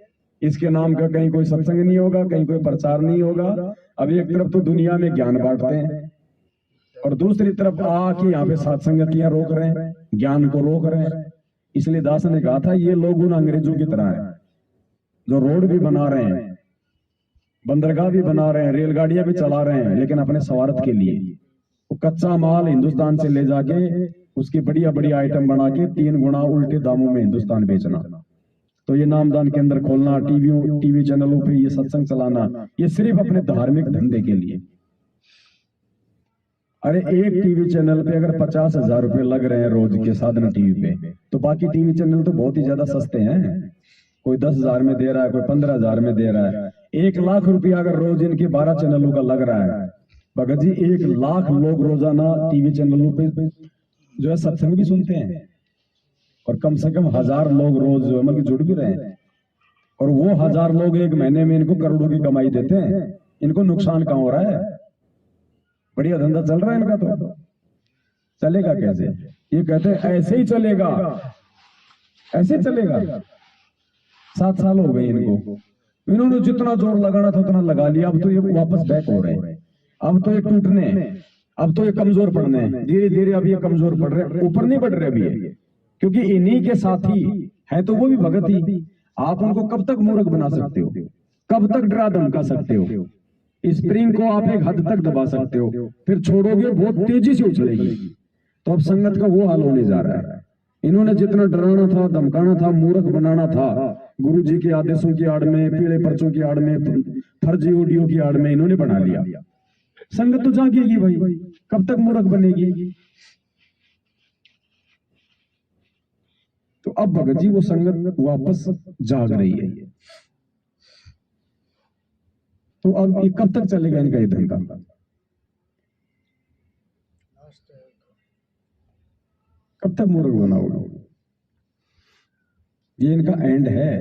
इसके नाम का कहीं कोई सत्संग नहीं होगा, कहीं कोई प्रचार नहीं होगा। अब एक तरफ तो दुनिया में ज्ञान बांटते हैं और दूसरी तरफ आके यहाँ पे सत्संगतियां रोक रहे हैं, ज्ञान को रोक रहे हैं। इसलिए दास ने कहा था, ये लोग उन अंग्रेजों की तरह है जो रोड भी बना रहे हैं, बंदरगाह भी बना रहे हैं, रेलगाड़ियां भी चला रहे हैं, लेकिन अपने स्वार्थ के लिए। वो कच्चा माल हिंदुस्तान से ले जाके उसकी बढ़िया बढ़िया आइटम बना के 3 गुना उल्टे दामों में हिंदुस्तान बेचना। तो ये नामदान केंद्र खोलना, टीवी चैनलों पे ये सत्संग चलाना, ये सिर्फ अपने धार्मिक धंधे के लिए। अरे एक टीवी चैनल पे अगर 50,000 रुपए लग रहे हैं रोज के साधना टीवी पे, तो बाकी टीवी चैनल तो बहुत ही ज्यादा सस्ते हैं। कोई 10,000 में दे रहा है, कोई 15,000 में दे रहा है। 1 लाख रुपया अगर रोज इनके 12 चैनलों का लग रहा है, भगत जी 1 लाख लोग रोजाना टीवी चैनलों पे जो है सत्संग भी सुनते हैं, और कम से कम 1000 लोग रोज जो है जुड़ भी रहे हैं। और वो 1000 लोग एक महीने में इनको करोड़ों की कमाई देते हैं। इनको नुकसान कहाँ हो रहा है? बढ़िया धंधा चल रहा है इनका। तो चलेगा कैसे? ये कहते हैं ऐसे ही चलेगा, ऐसे चलेगा। 7 साल हो गए इनको, इन्होंने जितना जोर लगाना था उतना लगा लिया। अब तो ये वापस बैक हो रहे हैं, अब तो ये टूटने, अब तो ये कमजोर पड़ने हैं। धीरे धीरे अब ये कमजोर पड़ रहे हैं, ऊपर नहीं बढ़ रहे अभी ये, क्योंकि इन्हीं के साथी है तो वो भी भगत ही। आप उनको कब तक मूर्ख बना सकते हो? कब तक डरा धमका सकते हो? स्प्रिंग को आप एक हद तक दबा सकते हो, फिर छोड़ोगे बहुत तेजी से उछलेगी। तो अब संगत का वो हाल होने जा रहा है। इन्होंने जितना डराना था, धमकाना था, मूर्ख बनाना था, गुरु जी के आदेशों की आड़ में, पीले पर्चों की आड़ में, फर्जी ऑडियो की आड़ में इन्होंने बना लिया। संगत तो जागेगी भाई, कब तक मूर्ख बनेगी? तो अब भगत जी वो संगत वापस जाग रही है। तो अब ये कब तक चलेगा इनका ये धंधा? कब तक मूर्ख बनाओगे? ये इनका एंड है।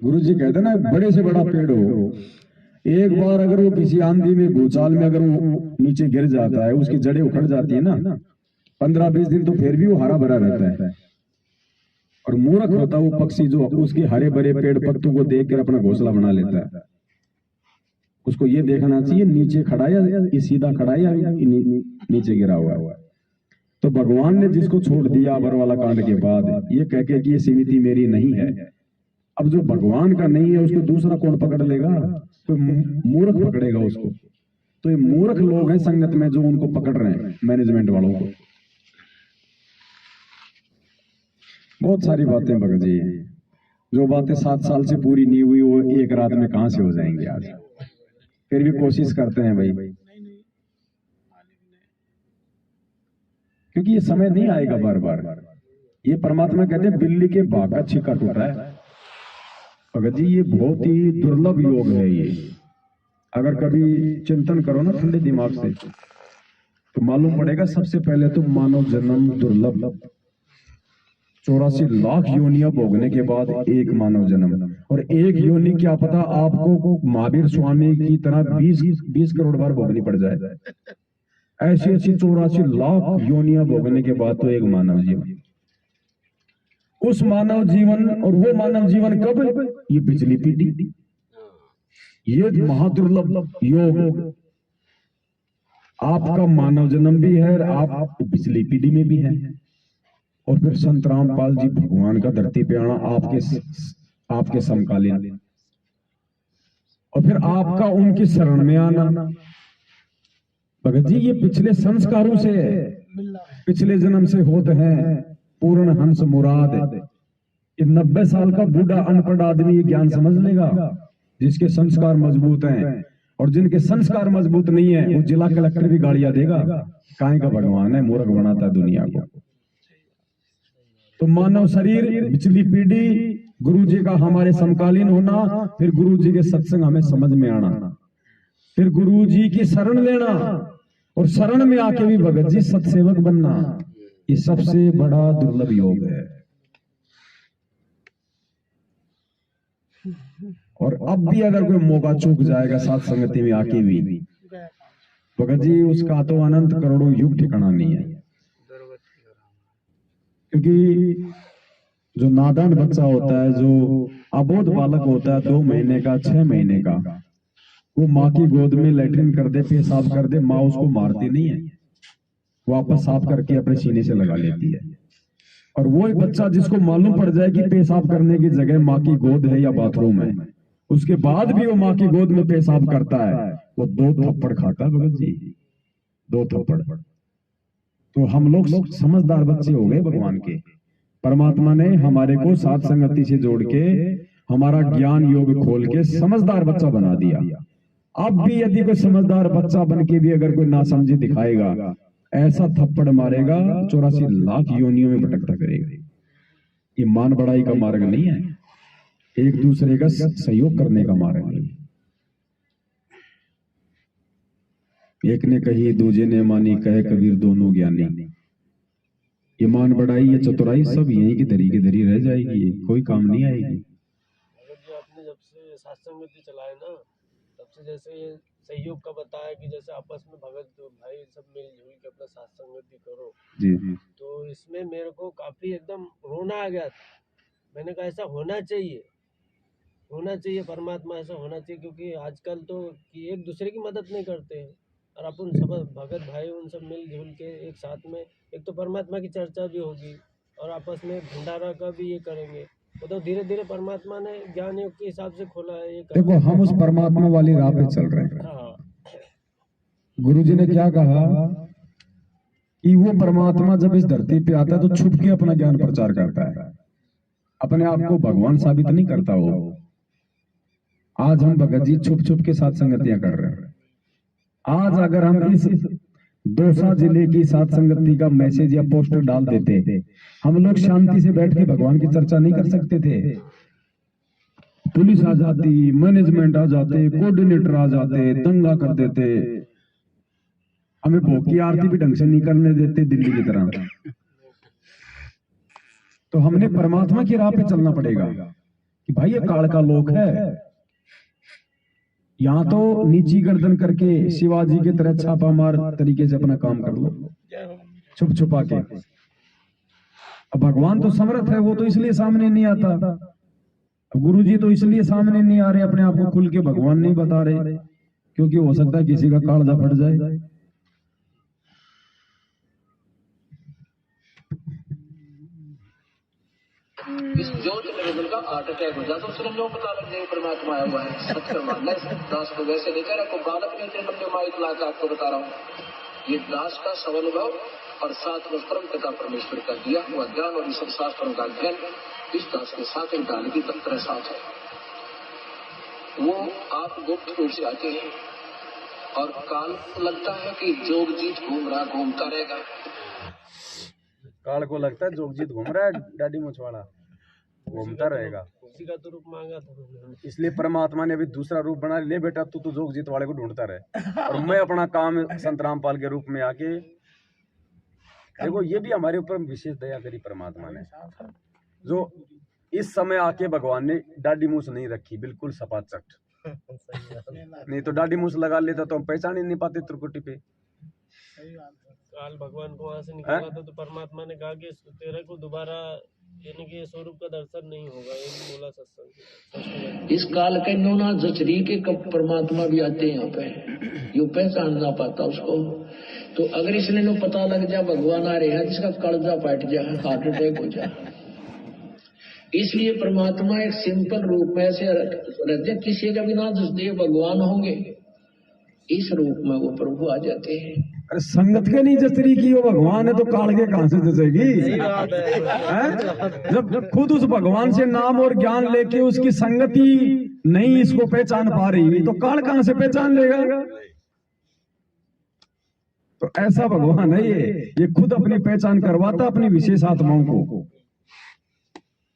गुरु जी कहते ना, बड़े से बड़ा पेड़ हो, एक बार अगर वो किसी आंधी में, भूचाल में अगर वो नीचे गिर जाता है, उसकी जड़ें उखड़ जाती है ना, 15-20 दिन तो फिर भी वो हरा भरा रहता है। और मूर्ख होता वो पक्षी जो उसके हरे भरे पेड़ पत्तों को देखकर अपना घोंसला बना लेता है। उसको ये देखना चाहिए नीचे खड़ा या ये सीधा खड़ा या नीचे गिरा हुआ है। तो भगवान ने जिसको छोड़ दिया बरवाला कांड के बाद ये कह के कि ये समिति मेरी नहीं है, अब जो भगवान का नहीं है उसको दूसरा कौन पकड़ लेगा? तो मूर्ख पकड़ेगा उसको। तो ये मूर्ख लोग हैं संगत में जो उनको पकड़ रहे हैं, मैनेजमेंट वालों को। बहुत सारी बातें भगत जी, जो बातें 7 साल से पूरी नहीं हुई वो एक रात में कहां से हो जाएंगी आज। फिर भी कोशिश करते हैं भाई, क्योंकि ये समय नहीं आएगा बार बार। ये परमात्मा कहते हैं बिल्ली के भाग का छिक्का टूटा है। भगत जी ये बहुत ही दुर्लभ योग है ये। अगर कभी चिंतन करो ना ठंडे दिमाग से तो मालूम पड़ेगा सबसे पहले तो मानव जन्म दुर्लभ। 84 लाख योनियां भोगने के बाद एक मानव जन्म, और एक योनि क्या पता आपको महावीर स्वामी की तरह 20 करोड़ बार भोगनी पड़ जाए। ऐसी 84 लाख योनियां भोगने के बाद तो एक मानव जीवन। उस मानव जीवन, और वो मानव जीवन कब? ये पिछली पीढ़ी। ये महादुर्लभ योग। आपका मानव जन्म भी है, आप पिछली पीढ़ी में भी हैं। और फिर संत रामपाल जी भगवान का धरती पे आना आपके समकालीन, और फिर आपका उनकी शरण में आना। भगत जी ये पिछले संस्कारों से, पिछले जन्म से होते हैं। पूर्ण हंस मुराद। ये 90 साल का बूढ़ा अनपढ़ आदमी ये ज्ञान समझ लेगा जिसके संस्कार मजबूत हैं, और जिनके संस्कार मजबूत नहीं है वो जिला कलेक्टर भी गालियां देगा। काहे का भगवान है, मूर्ख बनाता है दुनिया को। तो मानव शरीर, पिछली पीढ़ी, गुरु जी का हमारे समकालीन होना, फिर गुरु जी के सत्संग हमें समझ में आना, फिर गुरु जी की शरण लेना, और शरण में आके भी भगत जी सत्सेवक बनना। ये सबसे बड़ा दुर्लभ योग है। और अब भी अगर कोई मौका चूक जाएगा साथ संगति में आके भी, भगत जी उसका तो अनंत करोड़ों युग ठिकाना नहीं है। क्योंकि जो नादान बच्चा होता है, जो अबोध बालक होता है 2 महीने का, 6 महीने का, वो माँ की गोद में लैट्रिन कर दे, पेशाब कर दे, माँ उसको मारती नहीं है, वापस साफ करके अपने सीने से लगा लेती है। और वो एक बच्चा जिसको मालूम पड़ जाए कि पेशाब करने की जगह माँ की गोद है या बाथरूम है, उसके बाद भी वो माँ की गोद में पेशाब करता है, वो 2 थप्पड़ खाता है भगत जी, 2 थप्पड़। तो हम लोग समझदार बच्चे हो गए भगवान के। परमात्मा ने हमारे को साथ संगति से जोड़ के, हमारा ज्ञान योग खोल के समझदार बच्चा बना दिया। अब भी यदि कोई समझदार बच्चा बन के भी अगर कोई नासमझी दिखाएगा, ऐसा थप्पड़ मारेगा 84 लाख योनियों में भटकता करेगा। ये मान बढ़ाई का मार्ग नहीं है, एक दूसरे का सहयोग करने का मार्ग है। एक ने कही दूजे ने मानी, कहे कबीर दोनों ज्ञानी। ये मान बढ़ाई, ये चतुराई सब यहीं की धरी की धरी रह जाएगी, कोई काम नहीं आएगी। आपने जब से सत्संग में चलाए ना, तब से जैसे ये सहयोग का बताया कि जैसे आपस में भगत भाई सब मिलजुल के अपना सत्संग करो जी, तो इसमें मेरे को काफी एकदम रोना आ गया था। मैंने कहा ऐसा होना चाहिए, होना चाहिए, परमात्मा ऐसा होना चाहिए। क्योंकि आजकल तो कि एक दूसरे की मदद नहीं करते हैं, और अपन सब भगत भाई उन सब मिलजुल के एक साथ में, एक तो परमात्मा की चर्चा भी होगी और आपस में भंडारा का भी ये करेंगे। वो तो धीरे धीरे परमात्मा ने ज्ञान योग के हिसाब से खोला है ये। देखो हम उस परमात्मा वाली राह पे चल रहे हैं। हाँ, गुरु जी ने क्या कहा कि वो परमात्मा जब इस धरती पे आता है तो छुप के अपना ज्ञान प्रचार करता है, अपने आप को भगवान साबित नहीं करता वो। आज हम भगत जी छुप छुप के साथ संगतियां कर रहे हैं। आज अगर हम इस दौसा जिले की साथ संगति का मैसेज या पोस्टर डाल देते, हम लोग शांति से बैठ के भगवान की चर्चा नहीं कर सकते थे। पुलिस आ जाती, मैनेजमेंट आ जाते, कोऑर्डिनेटर आ जाते, दंगा कर देते, हमें भोग की आरती भी ढंग से नहीं करने देते दिल्ली की तरह। तो हमने परमात्मा की राह पे चलना पड़ेगा कि भाई ये काल का लोक है। यहाँ तो नीची गर्दन करके शिवाजी की तरह छापा मार तरीके से अपना काम कर लो, छुप छुपा के। अब भगवान तो समर्थ है, वो तो इसलिए सामने नहीं आता। अब गुरु जी तो इसलिए सामने नहीं आ रहे, अपने आप को खुल के भगवान नहीं बता रहे, क्योंकि हो सकता है किसी का कालजा फट जाए। इस ज्योत निवेदन का हार्ट अटैक हो जाता, उसने लो पता लग जाए परमात्मा आया हुआ है। सच कर मानना है दास को वैसे नहीं कह रहा, को बालक नहीं थे लंबे माइक ला के आपको बता रहा हूँ। ये दास का सवानुभव और साथ में परम पिता परमेश्वर का दिया हुआ ज्ञान और ईश्वर शास्त्रों का अध्ययन इस दास के साथ एक डाल की तरह साथ है। वो आप गुप्त रूप से आते हैं और काल लगता है कि जोगजीत घूमता रहेगा। काल को लगता है जोगजीत घूम रहा है, डाडी मुछवाड़ा घूमता रहेगा। उसी का तो रूप मांगा था, इसलिए परमात्मा ने अभी दूसरा रूप बना ले, बेटा तू तो जोगजीत वाले को ढूंढता रहे और मैं अपना काम संत रामपाल के रूप में आके। देखो ये भी हमारे ऊपर विशेष दया करी परमात्मा ने, जो इस समय आके भगवान ने दाढ़ी मूछ नहीं रखी, बिल्कुल सपाचट। नहीं तो दाढ़ी मूछ लगा लेता तो हम पहचान ही नहीं पाते त्रिकुटी पे। काल भगवान को वहां से निकाला था तो परमात्मा ने कहा कि तेरे को दोबारा यानी कि स्वरूप का दर्शन नहीं होगा, ये भी बोला सत्संग। इस काल के नोना जचरी के कब परमात्मा भी आते हैं यहाँ पे, यो पहचान ना पाता उसको। तो अगर इसने नो पता लग जाए भगवान आ रहे हैं, जिसका कड़जा फट जाए, हार्ट अटैक हो जाए। इसलिए परमात्मा एक सिंपल रूप में ऐसे रहते, किसी का भी ना जसदेव भगवान होंगे, इस रूप में वो प्रभु आ जाते हैं। अरे संगत के नहीं जचरी की वो भगवान है तो काल के कहां से जचेगी? जब खुद उस भगवान से नाम और ज्ञान लेके उसकी संगति नहीं इसको पहचान पा रही तो काल कहां से पहचान लेगा? तो ऐसा भगवान है ये खुद अपनी पहचान करवाता अपनी विशेष आत्माओं को।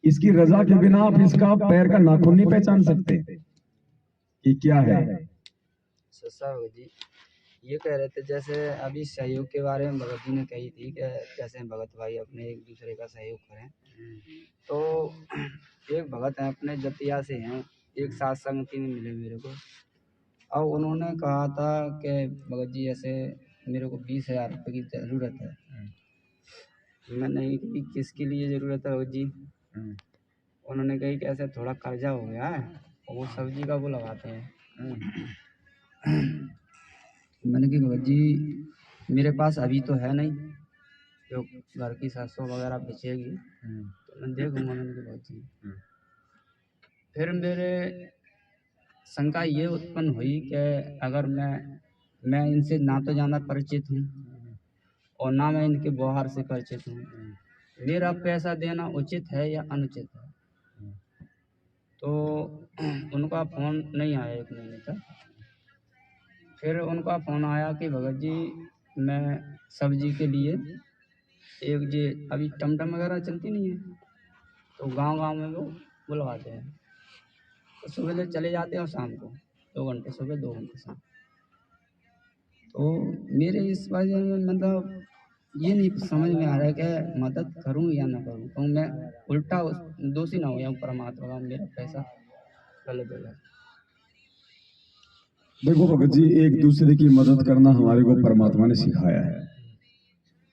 इसकी रजा के बिना आप इसका पैर का नाखून नहीं पहचान सकते कि क्या है। जी ये कह रहे थे जैसे अभी सहयोग के बारे में भगत जी ने कही थी कि कैसे भगत भाई अपने एक दूसरे का सहयोग करें। तो एक भगत हैं अपने जतिया से हैं, एक साथ संगति में मिले मेरे को, और उन्होंने कहा था कि भगत जी ऐसे मेरे को 20,000 रुपये की ज़रूरत है। मैंने कही किसके लिए ज़रूरत है भगत जी? उन्होंने कही कि ऐसे थोड़ा कर्जा हो गया है और वो सब्जी का वो लगाते हैं। मैंने कहा भगत जी मेरे पास अभी तो है नहीं, जो घर की सरसों वगैरह बेचेगी तो मैं देखूँगा। मैंने कहा भगत जी, फिर मेरे शंका ये उत्पन्न हुई कि अगर मैं इनसे ना तो ज़्यादा परिचित हूँ और ना मैं इनके व्यवहार से परिचित हूँ, मेरा पैसा देना उचित है या अनुचित है? तो उनका फ़ोन नहीं आया 1 महीने तक। फिर उनका फ़ोन आया कि भगत जी मैं सब्जी के लिए एक जे अभी टमटम वगैरह चलती नहीं है तो गांव में वो बुलवाते हैं, तो सुबह चले जाते हैं और शाम को 2 घंटे सुबह 2 घंटे शाम। तो मेरे इस वजह में मतलब ये नहीं समझ में आ रहा है कि मदद करूं या ना करूं, तो मैं उल्टा दोषी ना हो जाऊं परमात्मा का, मेरा पैसा गलत हो जाए। देखो भगत जी, एक दूसरे की मदद करना हमारे को परमात्मा ने सिखाया है,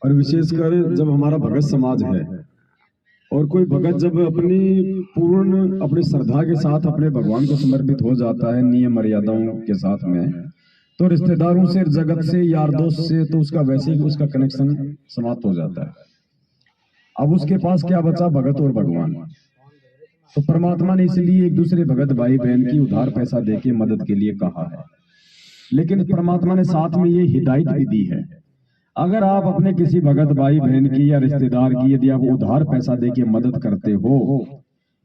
और विशेषकर जब हमारा भगत समाज है और कोई भगत जब अपनी श्रद्धा के साथ अपने भगवान को समर्पित हो जाता है नियम मर्यादाओं के साथ में, तो रिश्तेदारों से, जगत से, यार दोस्त से तो उसका वैसे ही उसका कनेक्शन समाप्त हो जाता है। अब उसके पास क्या बचा? भगत और भगवान। तो परमात्मा ने इसलिए एक दूसरे भगत भाई बहन की उधार पैसा देके मदद के लिए कहा है, लेकिन परमात्मा ने साथ में ये हिदायत भी दी है, अगर आप अपने किसी भगत भाई बहन की या रिश्तेदार की यदि आप उधार पैसा देके मदद करते हो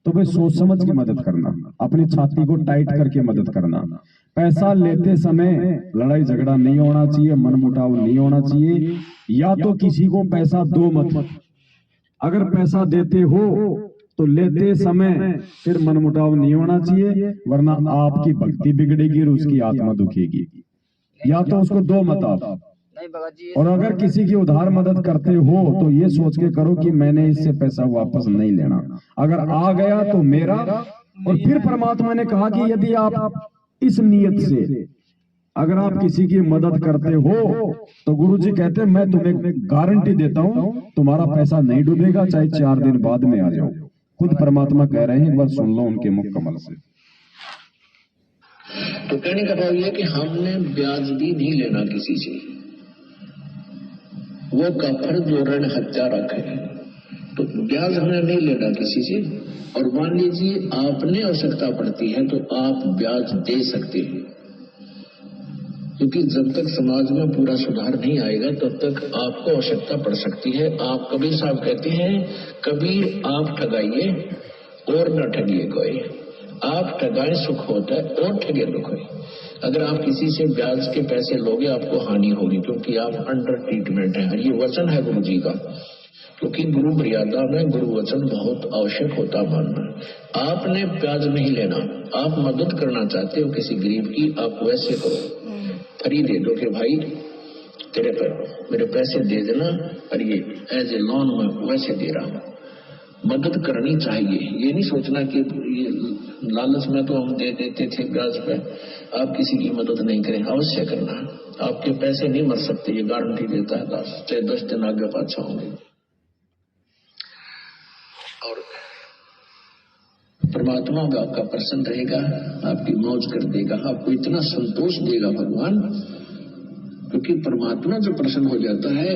तो भाई सोच समझ के मदद करना, अपनी छाती को टाइट करके मदद करना। पैसा लेते समय लड़ाई झगड़ा नहीं होना चाहिए, मनमुटाव नहीं होना चाहिए। या तो किसी को पैसा दो मत, अगर पैसा देते हो तो लेते समय फिर मनमुटाव नहीं होना चाहिए, वरना आपकी भक्ति बिगड़ेगी और उसकी आत्मा दुखेगी। या तो उसको दो मत आप। और अगर किसी की उधार मदद करते हो तो ये सोच के करो कि मैंने इससे पैसा वापस नहीं लेना, अगर आ गया तो मेरा। और फिर परमात्मा ने कहा कि यदि आप इस नियत से अगर आप किसी की मदद करते हो तो गुरुजी कहते हैं मैं तुम्हें गारंटी देता हूं तुम्हारा पैसा नहीं डूबेगा, चाहे 4 दिन बाद में आ जाओ। खुद परमात्मा कह रहे हैं, एक बार सुन लो उनके मुख कमल से। तो कहने का भाव यह कि हमने ब्याज भी नहीं लेना किसी से, वो काफर जो ऋण हत्यारक है, तो ब्याज हमने नहीं लेना किसी से। और मान लीजिए आपने आवश्यकता पड़ती है तो आप ब्याज दे सकते हैं, क्योंकि जब तक समाज में पूरा सुधार नहीं आएगा तब तक आपको आवश्यकता पड़ सकती है। आप कबीर साहब कहते हैं, कबीर आप ठगाइए और न ठगिए कोई, आप ठगाए सुख होता है और ठगे दुख है। अगर आप किसी से ब्याज के पैसे लोगे आपको हानि होगी, क्योंकि आप अंडर ट्रीटमेंट है। ये वचन है गुरु जी का, क्योंकि गुरु मर्यादा में गुरु वचन बहुत आवश्यक होता मानना। आपने ब्याज नहीं लेना, आप मदद करना चाहते हो किसी गरीब की, आप वैसे करो, फ्री दे दो कि भाई तेरे पर मेरे पैसे दे देना और ये एज ए लोन में वैसे दे रहा हूँ। मदद करनी चाहिए, ये नहीं सोचना कि ये लालच में तो हम दे देते थे ब्याज पे, आप किसी की मदद नहीं करें, अवश्य करना। आपके पैसे नहीं मर सकते, ये गारंटी देता है दास, चाहे 10 दिन आगे पाछा होंगे। और परमात्मा भी आपका प्रसन्न रहेगा, आपकी मौज कर देगा, आपको इतना संतोष देगा भगवान, क्योंकि परमात्मा जो प्रसन्न हो जाता है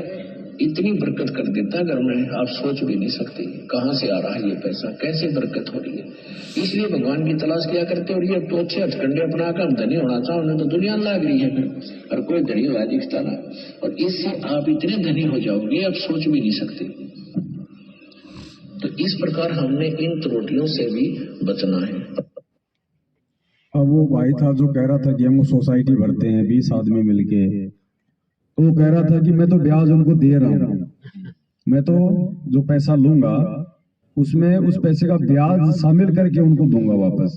इतनी बरकत कर देता है घर में, आप सोच भी नहीं सकते कहां से आ रहा है ये पैसा, कैसे बरकत हो रही है। इसलिए भगवान की तलाश किया करते। और ये तो अच्छे हथकंडे अपना काम धनी होना चाहो, उन्हें तो दुनिया लाग रही है फिर, और कोई धनी हुआ दिखता ना। और इससे आप इतने धनी हो जाओगे आप सोच भी नहीं सकते। तो इस प्रकार हमने इन त्रुटियों से भी बचना है। अब वो भाई था जो कह रहा था कि हम सोसाइटी भरते हैं 20 आदमी मिलके, तो वो कह रहा था कि मैं तो ब्याज उनको दे रहा हूँ, मैं तो जो पैसा लूंगा उसमें उस पैसे का ब्याज शामिल करके उनको दूंगा वापस।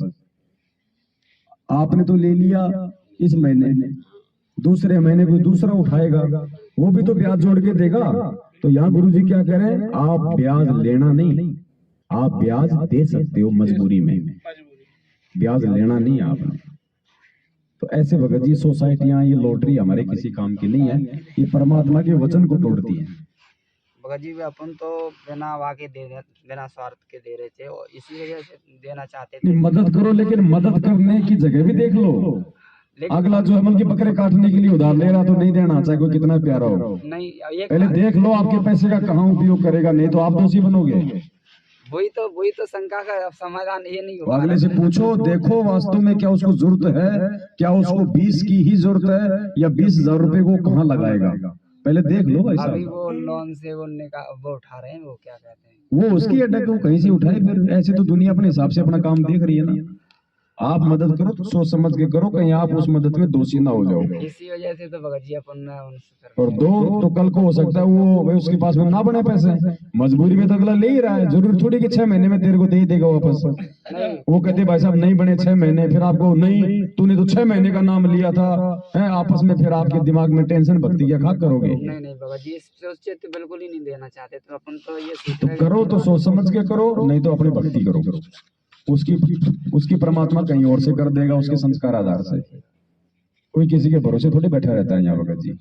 आपने तो ले लिया इस महीने, दूसरे महीने कोई दूसरा उठाएगा, वो भी तो ब्याज जोड़ के देगा। तो यहाँ गुरुजी क्या कह रहे हैं, आप ब्याज लेना नहीं, आप ब्याज दे सकते हो मजबूरी में, ब्याज लेना नहीं आपने। तो ऐसे भगत जी सोसाइटियां, ये लॉटरी हमारे किसी काम की नहीं है, ये परमात्मा के वचन को तोड़ती है। भगत जी अपन तो बिना वाके बिना स्वार्थ के दे रहे थे, और इसी वजह से देना चाहते थे। मदद करो, लेकिन मदद करने की जगह भी देख लो। अगला जो अमल के बकरे काटने के लिए उधार ले रहा तो नहीं देना, चाहे कोई कितना प्यारा हो। नहीं, पहले देख लो आपके पैसे का कहाँ उपयोग करेगा, नहीं तो आप दोषी बनोगे। वही तो शंका का समाधान ये नहीं होगा। अगले से पूछो, देखो वास्तव में क्या उसको जरूरत है, क्या उसको 20 की ही जरूरत है या 20,000 रुपए को कहाँ लगाएगा, पहले देख लो भाई साहब। अभी वो लोन से वो उठा रहे हैं, वो क्या कहते हैं, वो उसकी अटैक वो कहीं से उठाए, फिर ऐसे तो दुनिया अपने हिसाब से अपना काम देख रही है ना। आप मदद करो तो सोच समझ के करो, कहीं आप उस मदद में दोषी ना हो जाओ। इसी वजह से तो भगत जी अपन और दो तो कल को हो सकता है वो भाई उसके पास में ना बने पैसे, मजबूरी में तो अगला ले ही रहा है, जरूरी थोड़ी कि 6 महीने में तेरे को दे ही देगा वापस। वो कहते भाई साहब नहीं बने 6 महीने, फिर आपको नहीं, तूने तो 6 महीने का नाम लिया था, है आपस में फिर आपके दिमाग में टेंशन भरती, क्या खा करोगे। नहीं भगत जी सोचे तो बिल्कुल ही नहीं देना चाहते, तो अपन तो ये तो करो तो सोच समझ के करो, नहीं तो अपनी भक्ति करो, उसकी परमात्मा कहीं और से कर देगा, उसके संस्कार आधार से। कोई किसी के भरोसे थोड़ी बैठा रहता है यहाँ भगत जी।